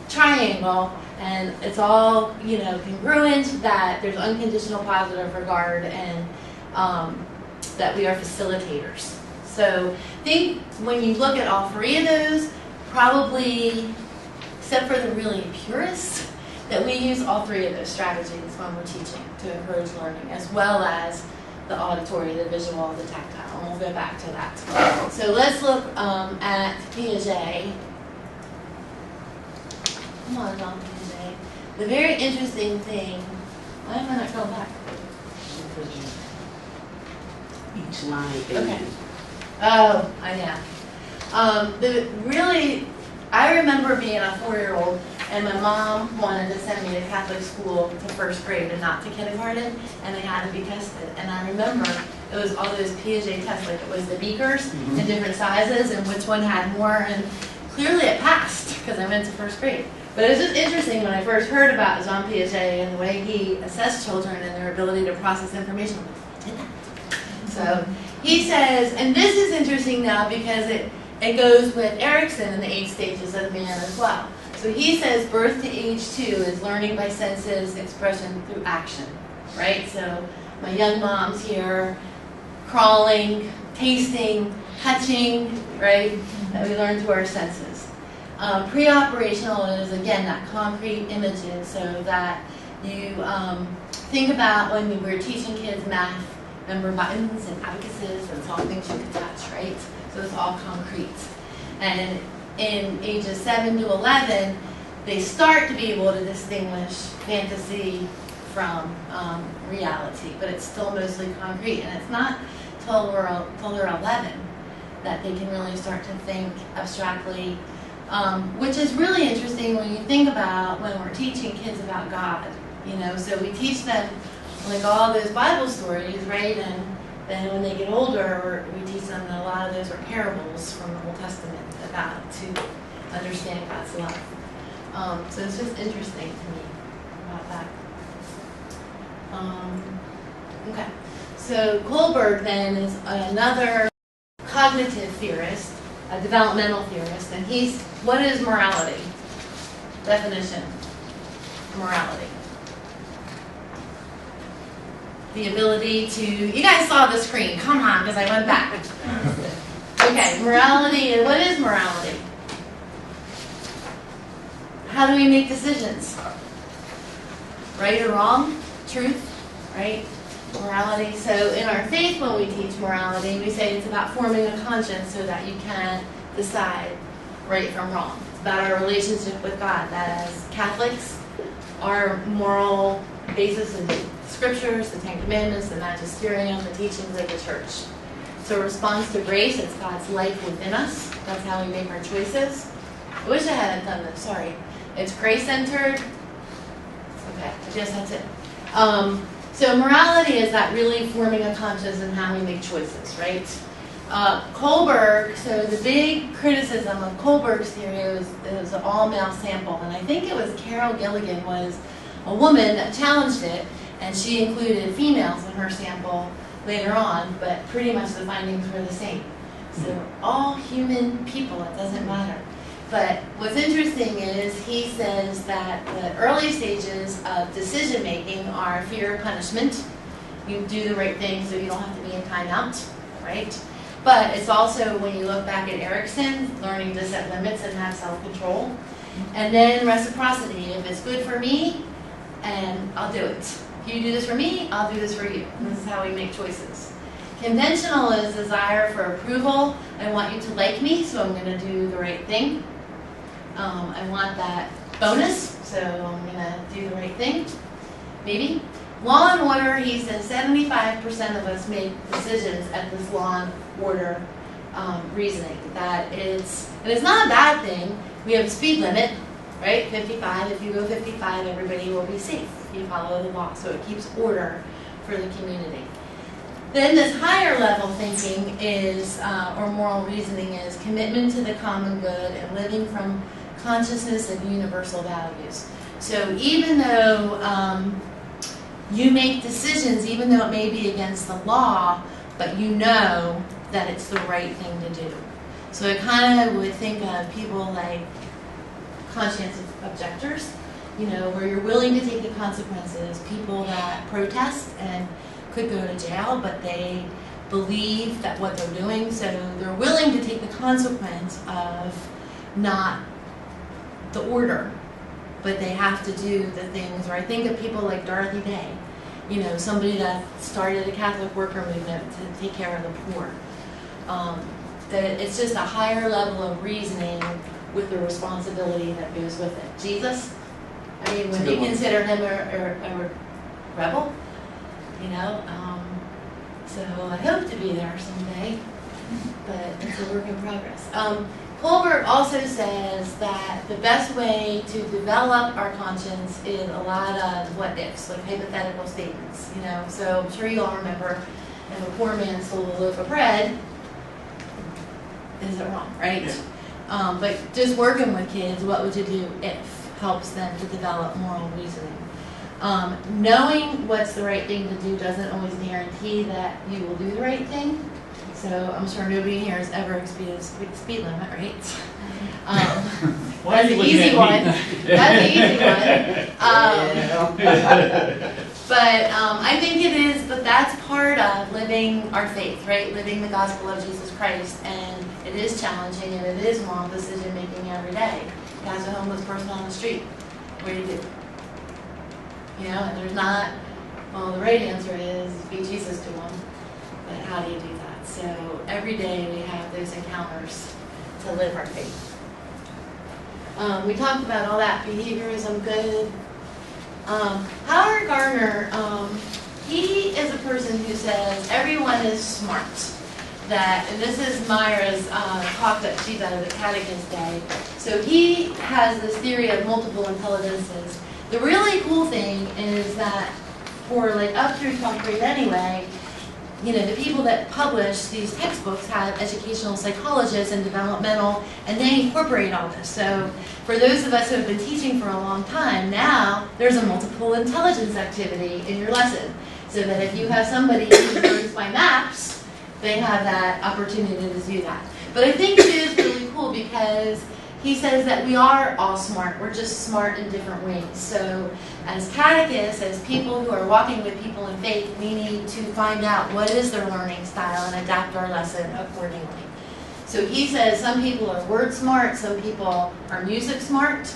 triangle, and it's all, congruent, that there's unconditional positive regard, and that we are facilitators. So I think when you look at all three of those, probably, except for the really purists, that we use all three of those strategies when we're teaching to encourage learning, as well as the auditory, the visual, the tactile, and we'll go back to that. So let's look at Piaget. Come on, Jean Piaget. The very interesting thing, why am I not going back? Each line. Okay. Oh, I remember being a 4-year-old, and my mom wanted to send me to Catholic school to first grade and not to kindergarten, and they had to be tested. And I remember it was all those Piaget tests, like it was the beakers in different sizes and which one had more, and clearly it passed because I went to first grade. But it was just interesting when I first heard about Jean Piaget and the way he assessed children and their ability to process information. I'm like, I did that. So he says, and this is interesting now because it goes with Erickson in the 8 stages of man as well. So he says birth to age 2 is learning by senses, expression through action, right? So my young mom's here, crawling, tasting, touching, right? That we learn through our senses. Pre-operational is, again, that concrete images, so that you think about when we were teaching kids math, remember buttons and abacuses, and it's all things you can touch, right? So it's all concrete. And in ages 7 to 11, they start to be able to distinguish fantasy from reality, but it's still mostly concrete. And it's not till they're 11 that they can really start to think abstractly, which is really interesting when you think about when we're teaching kids about God. So we teach them like all those Bible stories, right? And then when they get older, we teach them that a lot of those are parables from the Old Testament about to understand God's love. So it's just interesting to me about that. Okay. So Kohlberg then is another cognitive theorist, a developmental theorist, and what is morality? Definition. Morality. The ability to, you guys saw the screen, come on, because I went back. Okay, morality, what is morality? How do we make decisions? Right or wrong? Truth, right? Morality. So in our faith, when we teach morality, we say it's about forming a conscience so that you can decide right from wrong. It's about our relationship with God. That as Catholics, our moral basis is scriptures, the Ten Commandments, the magisterium, the teachings of the church. So response to grace, it's God's life within us. That's how we make our choices. I wish I hadn't done this, sorry. It's grace-centered. Okay, I guess that's it. So morality is that really forming a conscience and how we make choices, right? Kohlberg, so the big criticism of Kohlberg's theory is an all-male sample. And I think it was Carol Gilligan was a woman that challenged it, and she included females in her sample later on, but pretty much the findings were the same. So all human people, it doesn't matter. But what's interesting is he says that the early stages of decision making are fear of punishment. You do the right thing so you don't have to be in timeout, right? But it's also, when you look back at Erickson, learning to set limits and have self-control. And then reciprocity. If it's good for me, and I'll do it. If you do this for me, I'll do this for you. And this is how we make choices. Conventional is desire for approval. I want you to like me, so I'm going to do the right thing. I want that bonus, so I'm going to do the right thing. Maybe. Law and order, he says 75% of us make decisions at this law and order reasoning. That it's, and it's not a bad thing. We have a speed limit, right? 55. If you go 55, everybody will be safe. You follow the law, so it keeps order for the community. Then this higher level thinking is, or moral reasoning is, commitment to the common good and living from consciousness of universal values. So even though you make decisions, even though it may be against the law, but you know that it's the right thing to do. So I kind of would think of people like conscientious objectors, you know, where you're willing to take the consequences, people that protest and could go to jail, but they believe that what they're doing, so they're willing to take the consequence of not the order, but they have to do the things. Or I think of people like Dorothy Day, you know, somebody that started a Catholic worker movement to take care of the poor. That it's just a higher level of reasoning with the responsibility that goes with it. Jesus, I mean, when you consider him a rebel, you know, so I hope to be there someday, but it's a work in progress. Colbert also says that the best way to develop our conscience is a lot of what ifs, like hypothetical statements, you know. So I'm sure you all remember, if a poor man stole a loaf of bread, is it wrong, right? Yeah. But just working with kids, what would you do if, helps them to develop moral reasoning. Knowing what's the right thing to do doesn't always guarantee that you will do the right thing. So I'm sure nobody here has ever experienced speed limit, right? That's an easy one. That's an easy one. But I think it is, but that's part of living our faith, right? Living the gospel of Jesus Christ. And it is challenging and it is moral decision making every day. You pass a homeless person on the street, what do? You know, and there's not, well, the right answer is be Jesus to them. But how do you do that? So every day we have those encounters to live our faith. We talked about all that, behaviorism, good. Howard Gardner, he is a person who says everyone is smart. That, and this is Myra's talk that she's at the Catechist Day. So he has this theory of multiple intelligences. The really cool thing is that for like up through 12th grade anyway, you know, the people that publish these textbooks have educational psychologists and developmental, and they incorporate all this. So for those of us who have been teaching for a long time, now there's a multiple intelligence activity in your lesson. So that if you have somebody who learns by maps, they have that opportunity to do that. But I think it is really cool because he says that we are all smart. We're just smart in different ways. So as catechists, as people who are walking with people in faith, we need to find out what is their learning style and adapt our lesson accordingly. So he says some people are word smart, some people are music smart,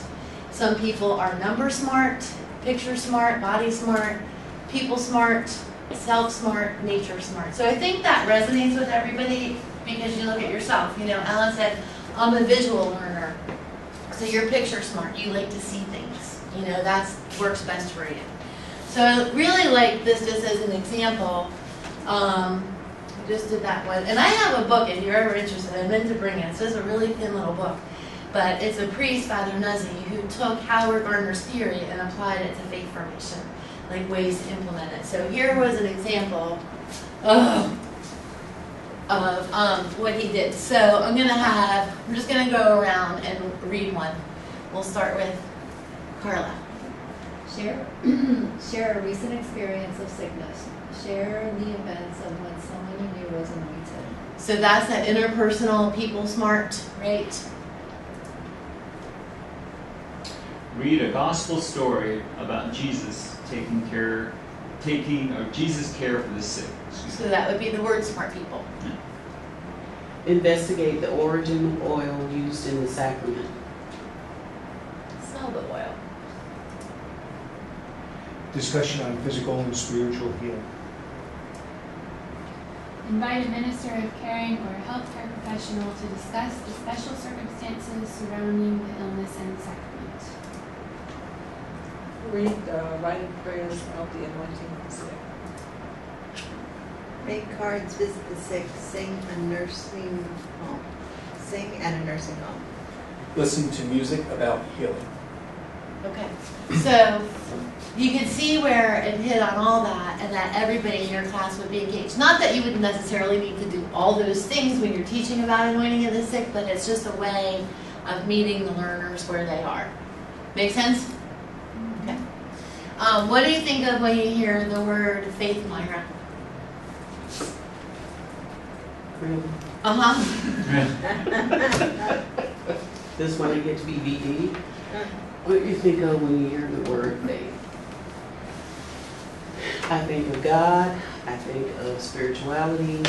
some people are number smart, picture smart, body smart, people smart, self smart, nature smart. So I think that resonates with everybody because you look at yourself. You know, Alan said, I'm a visual learner. So you're picture smart. You like to see things. You know, that works best for you. So I really like this just as an example. I just did that one. And I have a book if you're ever interested. I meant to bring it. So it's a really thin little book. But it's a priest, Father Nuzzi, who took Howard Gardner's theory and applied it to faith formation, like ways to implement it. So here was an example of what he did. So I'm just going to go around and read one. We'll start with Carla. Share a recent experience of sickness. Share the events of when someone you knew was anointed. So that's that interpersonal people smart, right? read a gospel story about Jesus Jesus' care for the sick. So that would be the word smart people. Investigate the origin of oil used in the sacrament. Smell the oil. Discussion on physical and spiritual healing. Invite a minister of caring or a healthcare professional to discuss the special circumstances surrounding the illness and the sacrament. Read writing prayers of the anointing of the sick. Make cards, visit the sick, sing at a nursing home. Listen to music about healing. Okay. So you can see where it hit on all that and that everybody in your class would be engaged. Not that you wouldn't necessarily need to do all those things when you're teaching about anointing of the sick, but it's just a way of meeting the learners where they are. Make sense? Okay. What do you think of when you hear the word faith, Myra? Really? This one I get to be VD. What do you think of when you hear the word faith? I think of God. I think of spirituality.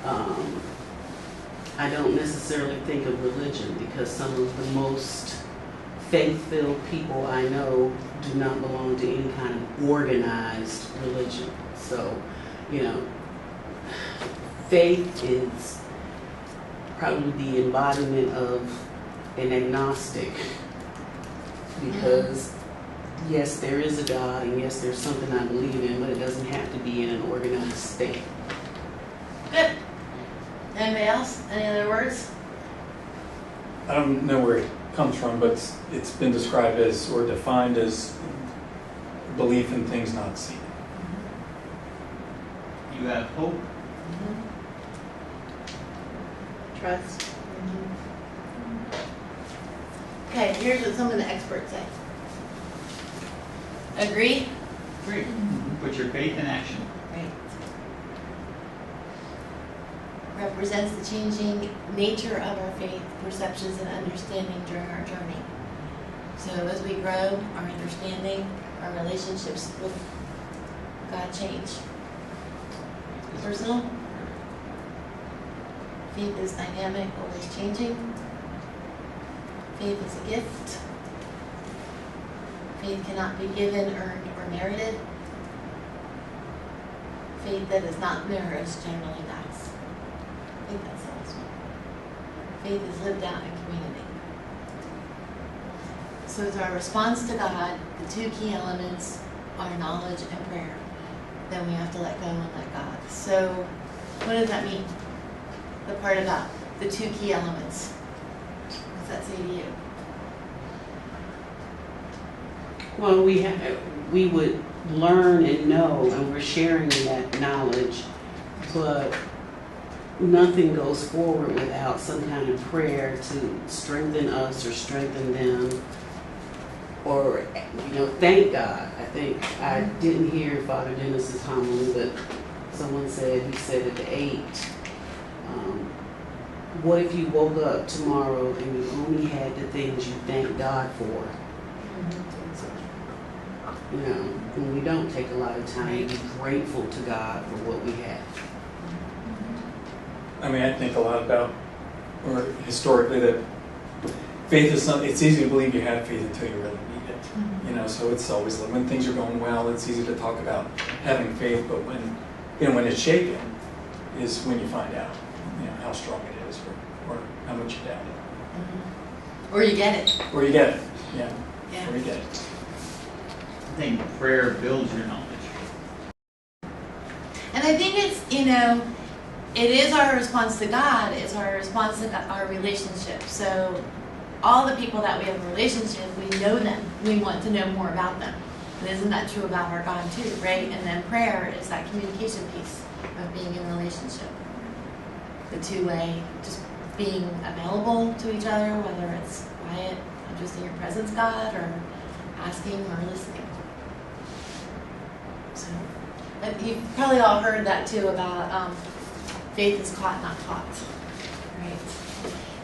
I don't necessarily think of religion because some of the most faith-filled people I know do not belong to any kind of organized religion. So, faith is probably the embodiment of an agnostic because yes, there is a God and yes, there's something I believe in, but it doesn't have to be in an organized state. Good. Anybody else? Any other words? I don't know where it comes from, but it's been described as or defined as belief in things not seen. You have hope. Trust. Okay, here's what some of the experts say. Agree? Great. Put your faith in action. Right. Represents the changing nature of our faith, perceptions, and understanding during our journey. So as we grow, our understanding, our relationships with God change. Personal. Faith is dynamic, always changing. Faith is a gift. Faith cannot be given, earned, or merited. Faith that is not nourished generally dies. I think that's the last one. Faith is lived out in community. So it's our response to God. The two key elements are knowledge and prayer. Then we have to let go and let God. So what does that mean? The part about the two key elements. What does that say to you? Well, we would learn and know, and we're sharing that knowledge, but nothing goes forward without some kind of prayer to strengthen us or strengthen them, or thank God. I think I didn't hear Father Dennis's homily, but someone said he said at the 8. What if you woke up tomorrow and you only had the things you thank God for? And we don't take a lot of time to be grateful to God for what we have. I mean, I think a lot about, or historically, that faith is something, it's easy to believe you have faith until you really need it. So it's always, when things are going well, it's easy to talk about having faith, but when it's shaken is when you find out, how strong it is or how much you doubt it. Or you get it. Or you get it, yeah. Yeah. Or you get it. I think prayer builds your knowledge. And I think it's, it is our response to God, it's our response to our relationship. So all the people that we have a relationship, we know them. We want to know more about them. And isn't that true about our God too, right? And then prayer is that communication piece of being in a relationship. The two-way, just being available to each other, whether it's quiet, I'm just in your presence, God, or asking or listening. So, you've probably all heard that too about faith is caught, not taught. Right?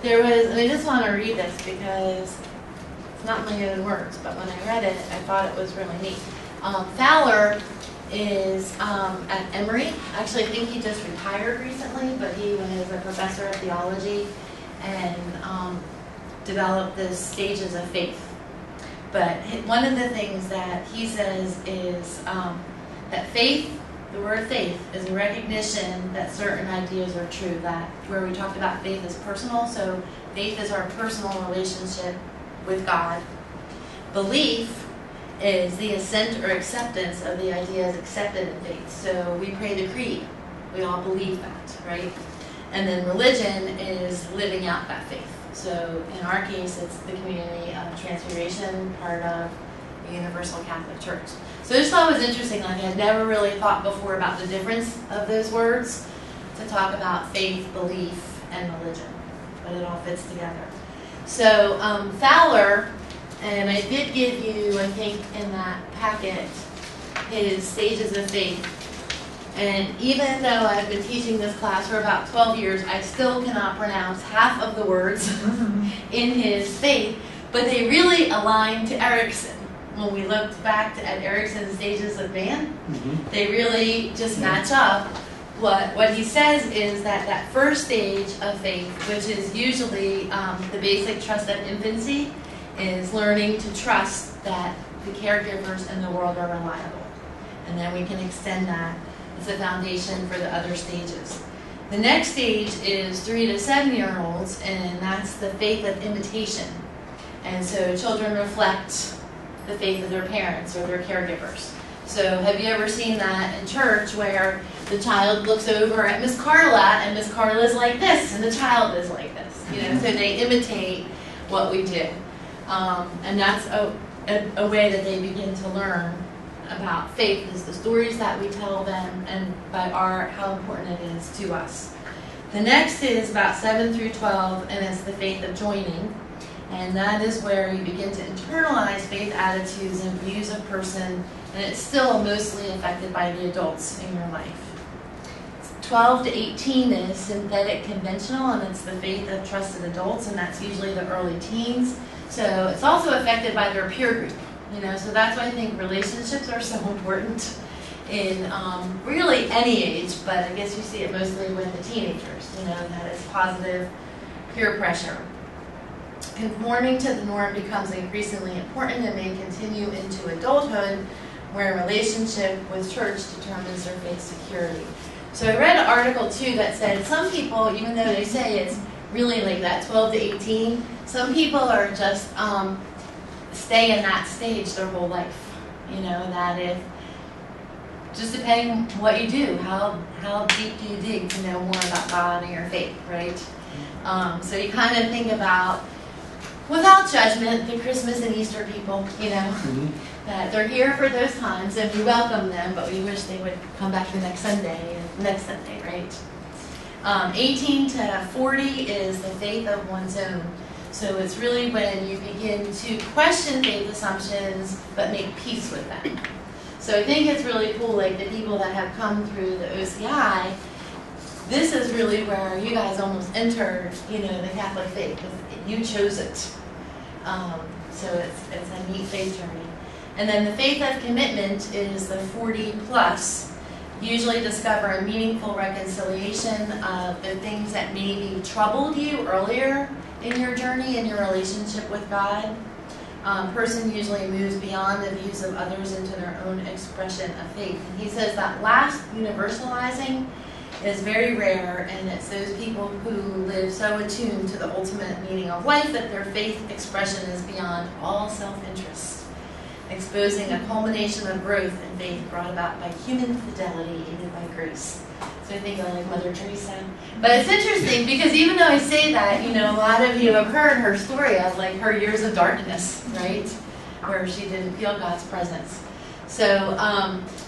There was, and I just want to read this because It's not my own words, but when I read it, I thought it was really neat. Fowler is at Emory. Actually, I think he just retired recently, but he was a professor of theology and developed the stages of faith. But one of the things that he says is that faith, the word faith, is a recognition that certain ideas are true. That where we talked about faith is personal, so faith is our personal relationship with God. Belief is the assent or acceptance of the ideas accepted in faith. So we pray the creed. We all believe that, right? And then religion is living out that faith. So in our case, it's the Community of Transfiguration, part of the Universal Catholic Church. So I just thought it was interesting. Like, I had never really thought before about the difference of those words to talk about faith, belief, and religion. But it all fits together. So Fowler, and I did give you, I think, in that packet, his stages of faith. And even though I've been teaching this class for about 12 years, I still cannot pronounce half of the words in his faith, but they really align to Erickson. When we looked back at Erickson's stages of man, they really just match up. What he says is that first stage of faith, which is usually the basic trust of infancy, is learning to trust that the caregivers in the world are reliable. And then we can extend that as a foundation for the other stages. The next stage is 3 to 7 year olds, and that's the faith of imitation. And so children reflect the faith of their parents or their caregivers. So have you ever seen that in church where the child looks over at Miss Carla and Miss Carla's like this and the child is like this? You know, so they imitate what we do. And that's a way that they begin to learn about faith, is the stories that we tell them and by how important it is to us. The next is about 7 through 12, and it's the faith of joining. And that is where you begin to internalize faith attitudes and views of person, and it's still mostly affected by the adults in your life. 12 to 18 is synthetic conventional, and it's the faith of trusted adults, and that's usually the early teens. So it's also affected by their peer group, you know, so that's why I think relationships are so important in really any age, but I guess you see it mostly with the teenagers, you know, that is positive peer pressure. Conforming to the norm becomes increasingly important and may continue into adulthood, where a relationship with church determines their faith security. So I read an article too that said some people, even though they say it's really like that 12 to 18, some people are just stay in that stage their whole life. You know, that if, just depending on what you do, how deep do you dig to know more about God and your faith, right? So you kind of think about, without judgment, the Christmas and Easter people, you know, that they're here for those times and we welcome them, but we wish they would come back the next Sunday and next Sunday, right? 18 to 40 is the faith of one's own. So it's really when you begin to question faith assumptions but make peace with them. So I think it's really cool, like the people that have come through the OCI, this is really where you guys almost entered, you know, the Catholic faith, because you chose it. So it's a neat faith journey. And then the faith of commitment is the 40 plus. Usually discover a meaningful reconciliation of the things that maybe troubled you earlier in your journey, in your relationship with God. Person usually moves beyond the views of others into their own expression of faith. And he says that last universalizing is very rare, and it's those people who live so attuned to the ultimate meaning of life that their faith expression is beyond all self-interest, exposing a culmination of growth in faith brought about by human fidelity aided by grace. So I think I like Mother Teresa. But it's interesting because even though I say that, you know, a lot of you have heard her story of like her years of darkness, right? Where she didn't feel God's presence. So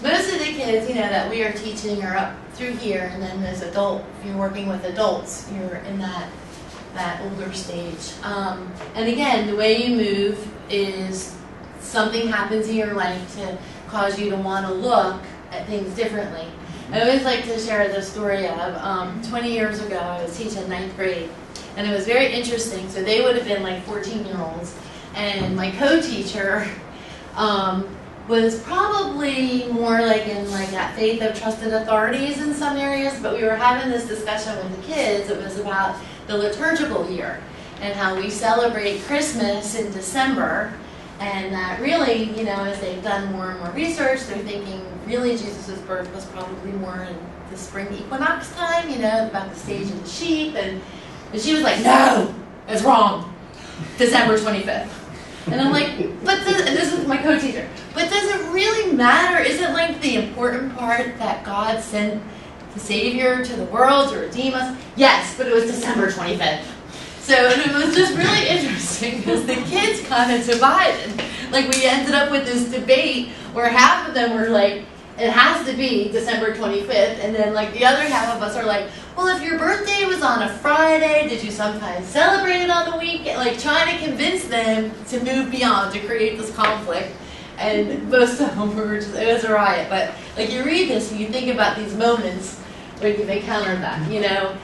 most of the kids, you know, that we are teaching are up through here, and then as adult, if you're working with adults, you're in that older stage. And again, the way you move is something happens in your life to cause you to want to look at things differently. I always like to share the story of 20 years ago, I was teaching 9th grade, and it was very interesting. So they would have been like 14-year-olds, And my co-teacher was probably more like in like that faith of trusted authorities in some areas, but we were having this discussion with the kids. It was about the liturgical year and how we celebrate Christmas in December, and that really, you know, as they've done more and more research, they're thinking really Jesus' birth was probably more in the spring equinox time, you know, about the stage of the sheep, and she was like, no, it's wrong, December 25th. And I'm like, but this is my co-teacher. But does it really matter? Isn't like the important part that God sent the Savior to the world to redeem us? Yes, but it was December 25th. So it was just really interesting because the kids kind of divided. Like we ended up with this debate where half of them were like, it has to be December 25th. And then like the other half of us are like, well, if your birthday was on a Friday, did you sometimes celebrate it on the weekend? Like trying to convince them to move beyond, to create this conflict. And most of them were just, it was a riot. But like you read this and you think about these moments where they counter that, you know.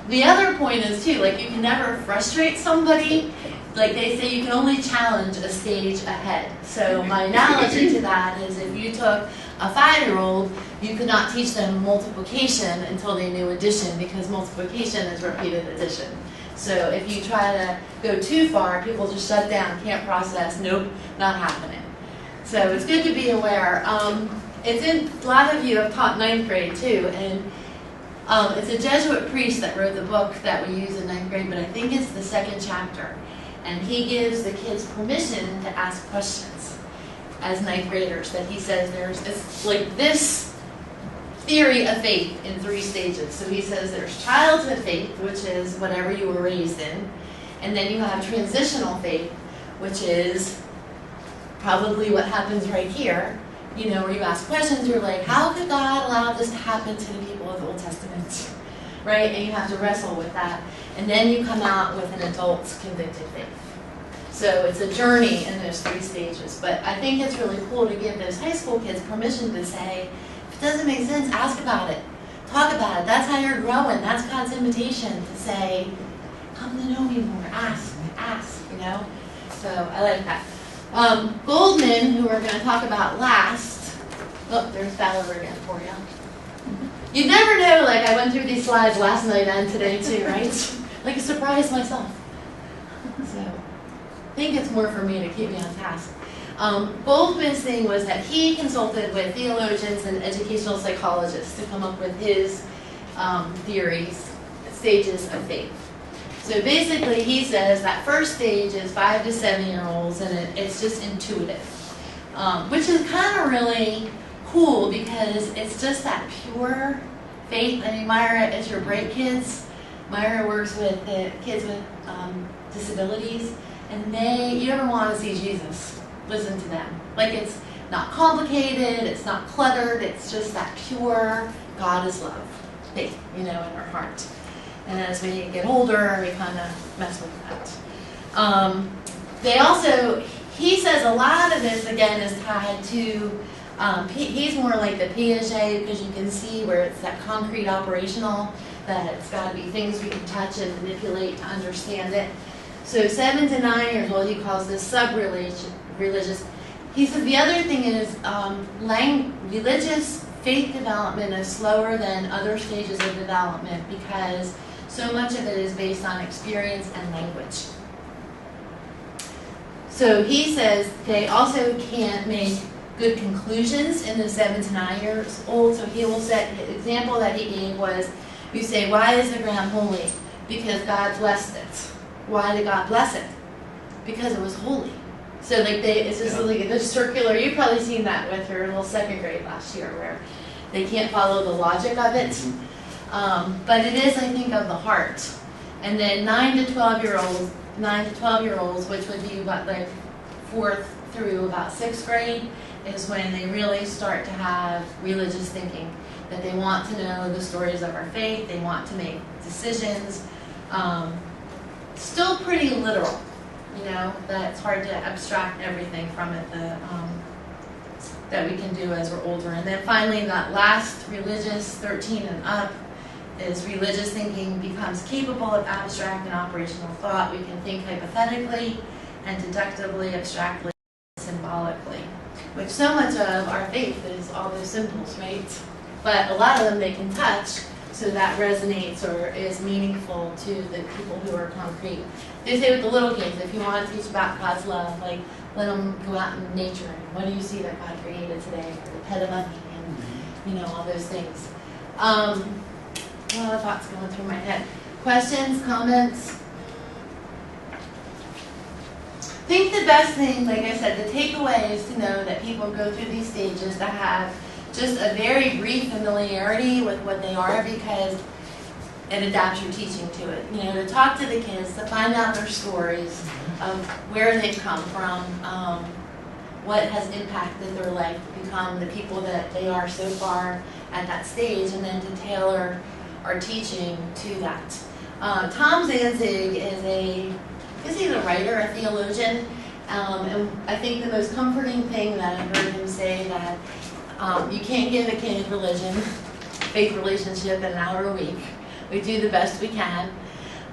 The other point is too, like you can never frustrate somebody. Like they say you can only challenge a stage ahead. So my analogy to that is if you took a 5-year-old, you could not teach them multiplication until they knew addition, because multiplication is repeated addition. So if you try to go too far, people just shut down, can't process, nope, not happening. So it's good to be aware. It's in, a lot of you have taught 9th grade too, and it's a Jesuit priest that wrote the book that we use in 9th grade, but I think it's the 2nd chapter. And he gives the kids permission to ask questions as 9th graders, that he says it's like this theory of faith in 3 stages. So he says there's childhood faith, which is whatever you were raised in, and then you have transitional faith, which is probably what happens right here, you know, where you ask questions, you're like, how could God allow this to happen to the people of the Old Testament, right? And you have to wrestle with that. And then you come out with an adult's convicted faith. So it's a journey in those 3 stages. But I think it's really cool to give those high school kids permission to say, if it doesn't make sense, ask about it. Talk about it. That's how you're growing. That's God's invitation to say, come to know me more. Ask, you know? So I like that. Goldman, who we're going to talk about last, oh, there's Fowler again for you. You never know, like I went through these slides last night and today too, right? Like a surprise myself. So I think it's more for me to keep me on task. Goldman's thing was that he consulted with theologians and educational psychologists to come up with his theories, stages of faith. So basically he says that first stage is 5 to 7-year-olds, and it's just intuitive, which is kind of really cool because it's just that pure faith. I mean, Myra is your Bright Kids. Myra works with the kids with disabilities, and you ever want to see Jesus, listen to them. Like it's not complicated, it's not cluttered, it's just that pure God is love faith, you know, in our heart. And as we get older, we kind of mess with that. They also, he says a lot of this, again, is tied to, he's more like the Piaget, because you can see where it's that concrete operational, that it's got to be things we can touch and manipulate to understand it. So 7 to 9 years old, he calls this sub-religious. He said the other thing is religious faith development is slower than other stages of development because so much of it is based on experience and language. So he says they also can't make good conclusions in the 7 to 9 years old. So he will set, the example that he gave was, you say, why is the ground holy? Because God blessed it. Why did God bless it? Because it was holy. So like it's just like this circular, you've probably seen that with your little 2nd grade last year where they can't follow the logic of it. But it is, I think, of the heart. And then 9 to 12-year-olds, which would be what, like 4th through about 6th grade, is when they really start to have religious thinking. That they want to know the stories of our faith, they want to make decisions. Still pretty literal, you know, that it's hard to abstract everything from it that we can do as we're older. And then finally, that last religious, 13 and up, is religious thinking becomes capable of abstract and operational thought. We can think hypothetically, and deductively, abstractly, symbolically. Which so much of our faith is all those symbols, right? But a lot of them they can touch, so that resonates or is meaningful to the people who are concrete. They say with the little kids, if you want to teach about God's love, like let them go out in nature and what do you see that God created today, or the pet a bunny, and all those things. A lot of thoughts going through my head. Questions, comments? I think the best thing, like I said, the takeaway is to know that people go through these stages that have just a very brief familiarity with what they are, because it adapts your teaching to it. To talk to the kids, to find out their stories of where they've come from, what has impacted their life to become the people that they are so far at that stage, and then to tailor our teaching to that. Tom Zanzig is he's a writer, a theologian, and I think the most comforting thing that I've heard him say that you can't give a kid religion, faith relationship in an hour a week. We do the best we can,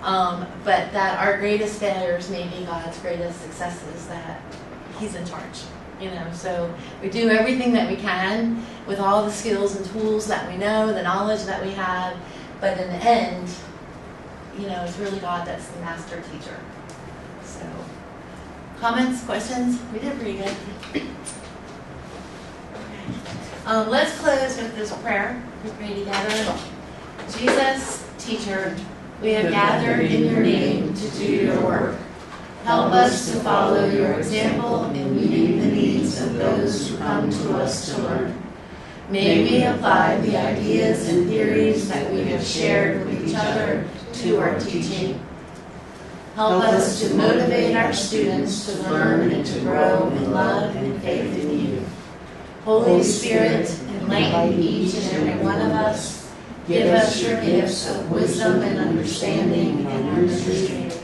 but that our greatest failures may be God's greatest successes, that He's in charge. So we do everything that we can with all the skills and tools that we know, the knowledge that we have, but in the end, it's really God that's the master teacher. So, comments, questions? We did pretty good. Let's close with this prayer. We pray together. Jesus, teacher, we have gathered in your name to do your work. Help us to follow your example in meeting the needs of those who come to us to learn. May we apply the ideas and theories that we have shared with each other to our teaching. Help us to motivate our students to learn and to grow in love and faith in you. Holy Spirit, enlighten each and every one of us. Give us your gifts of wisdom and understanding and understanding.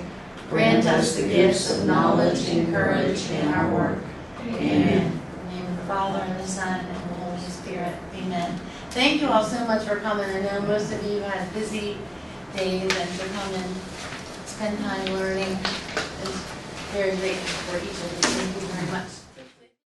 Grant us the gifts of knowledge and courage in our work. Amen. In the name of the Father, and the Son, and the Holy Spirit. Amen. Thank you all so much for coming. I know most of you had busy days, and to come and spend time learning is very grateful for each of you. Thank you very much.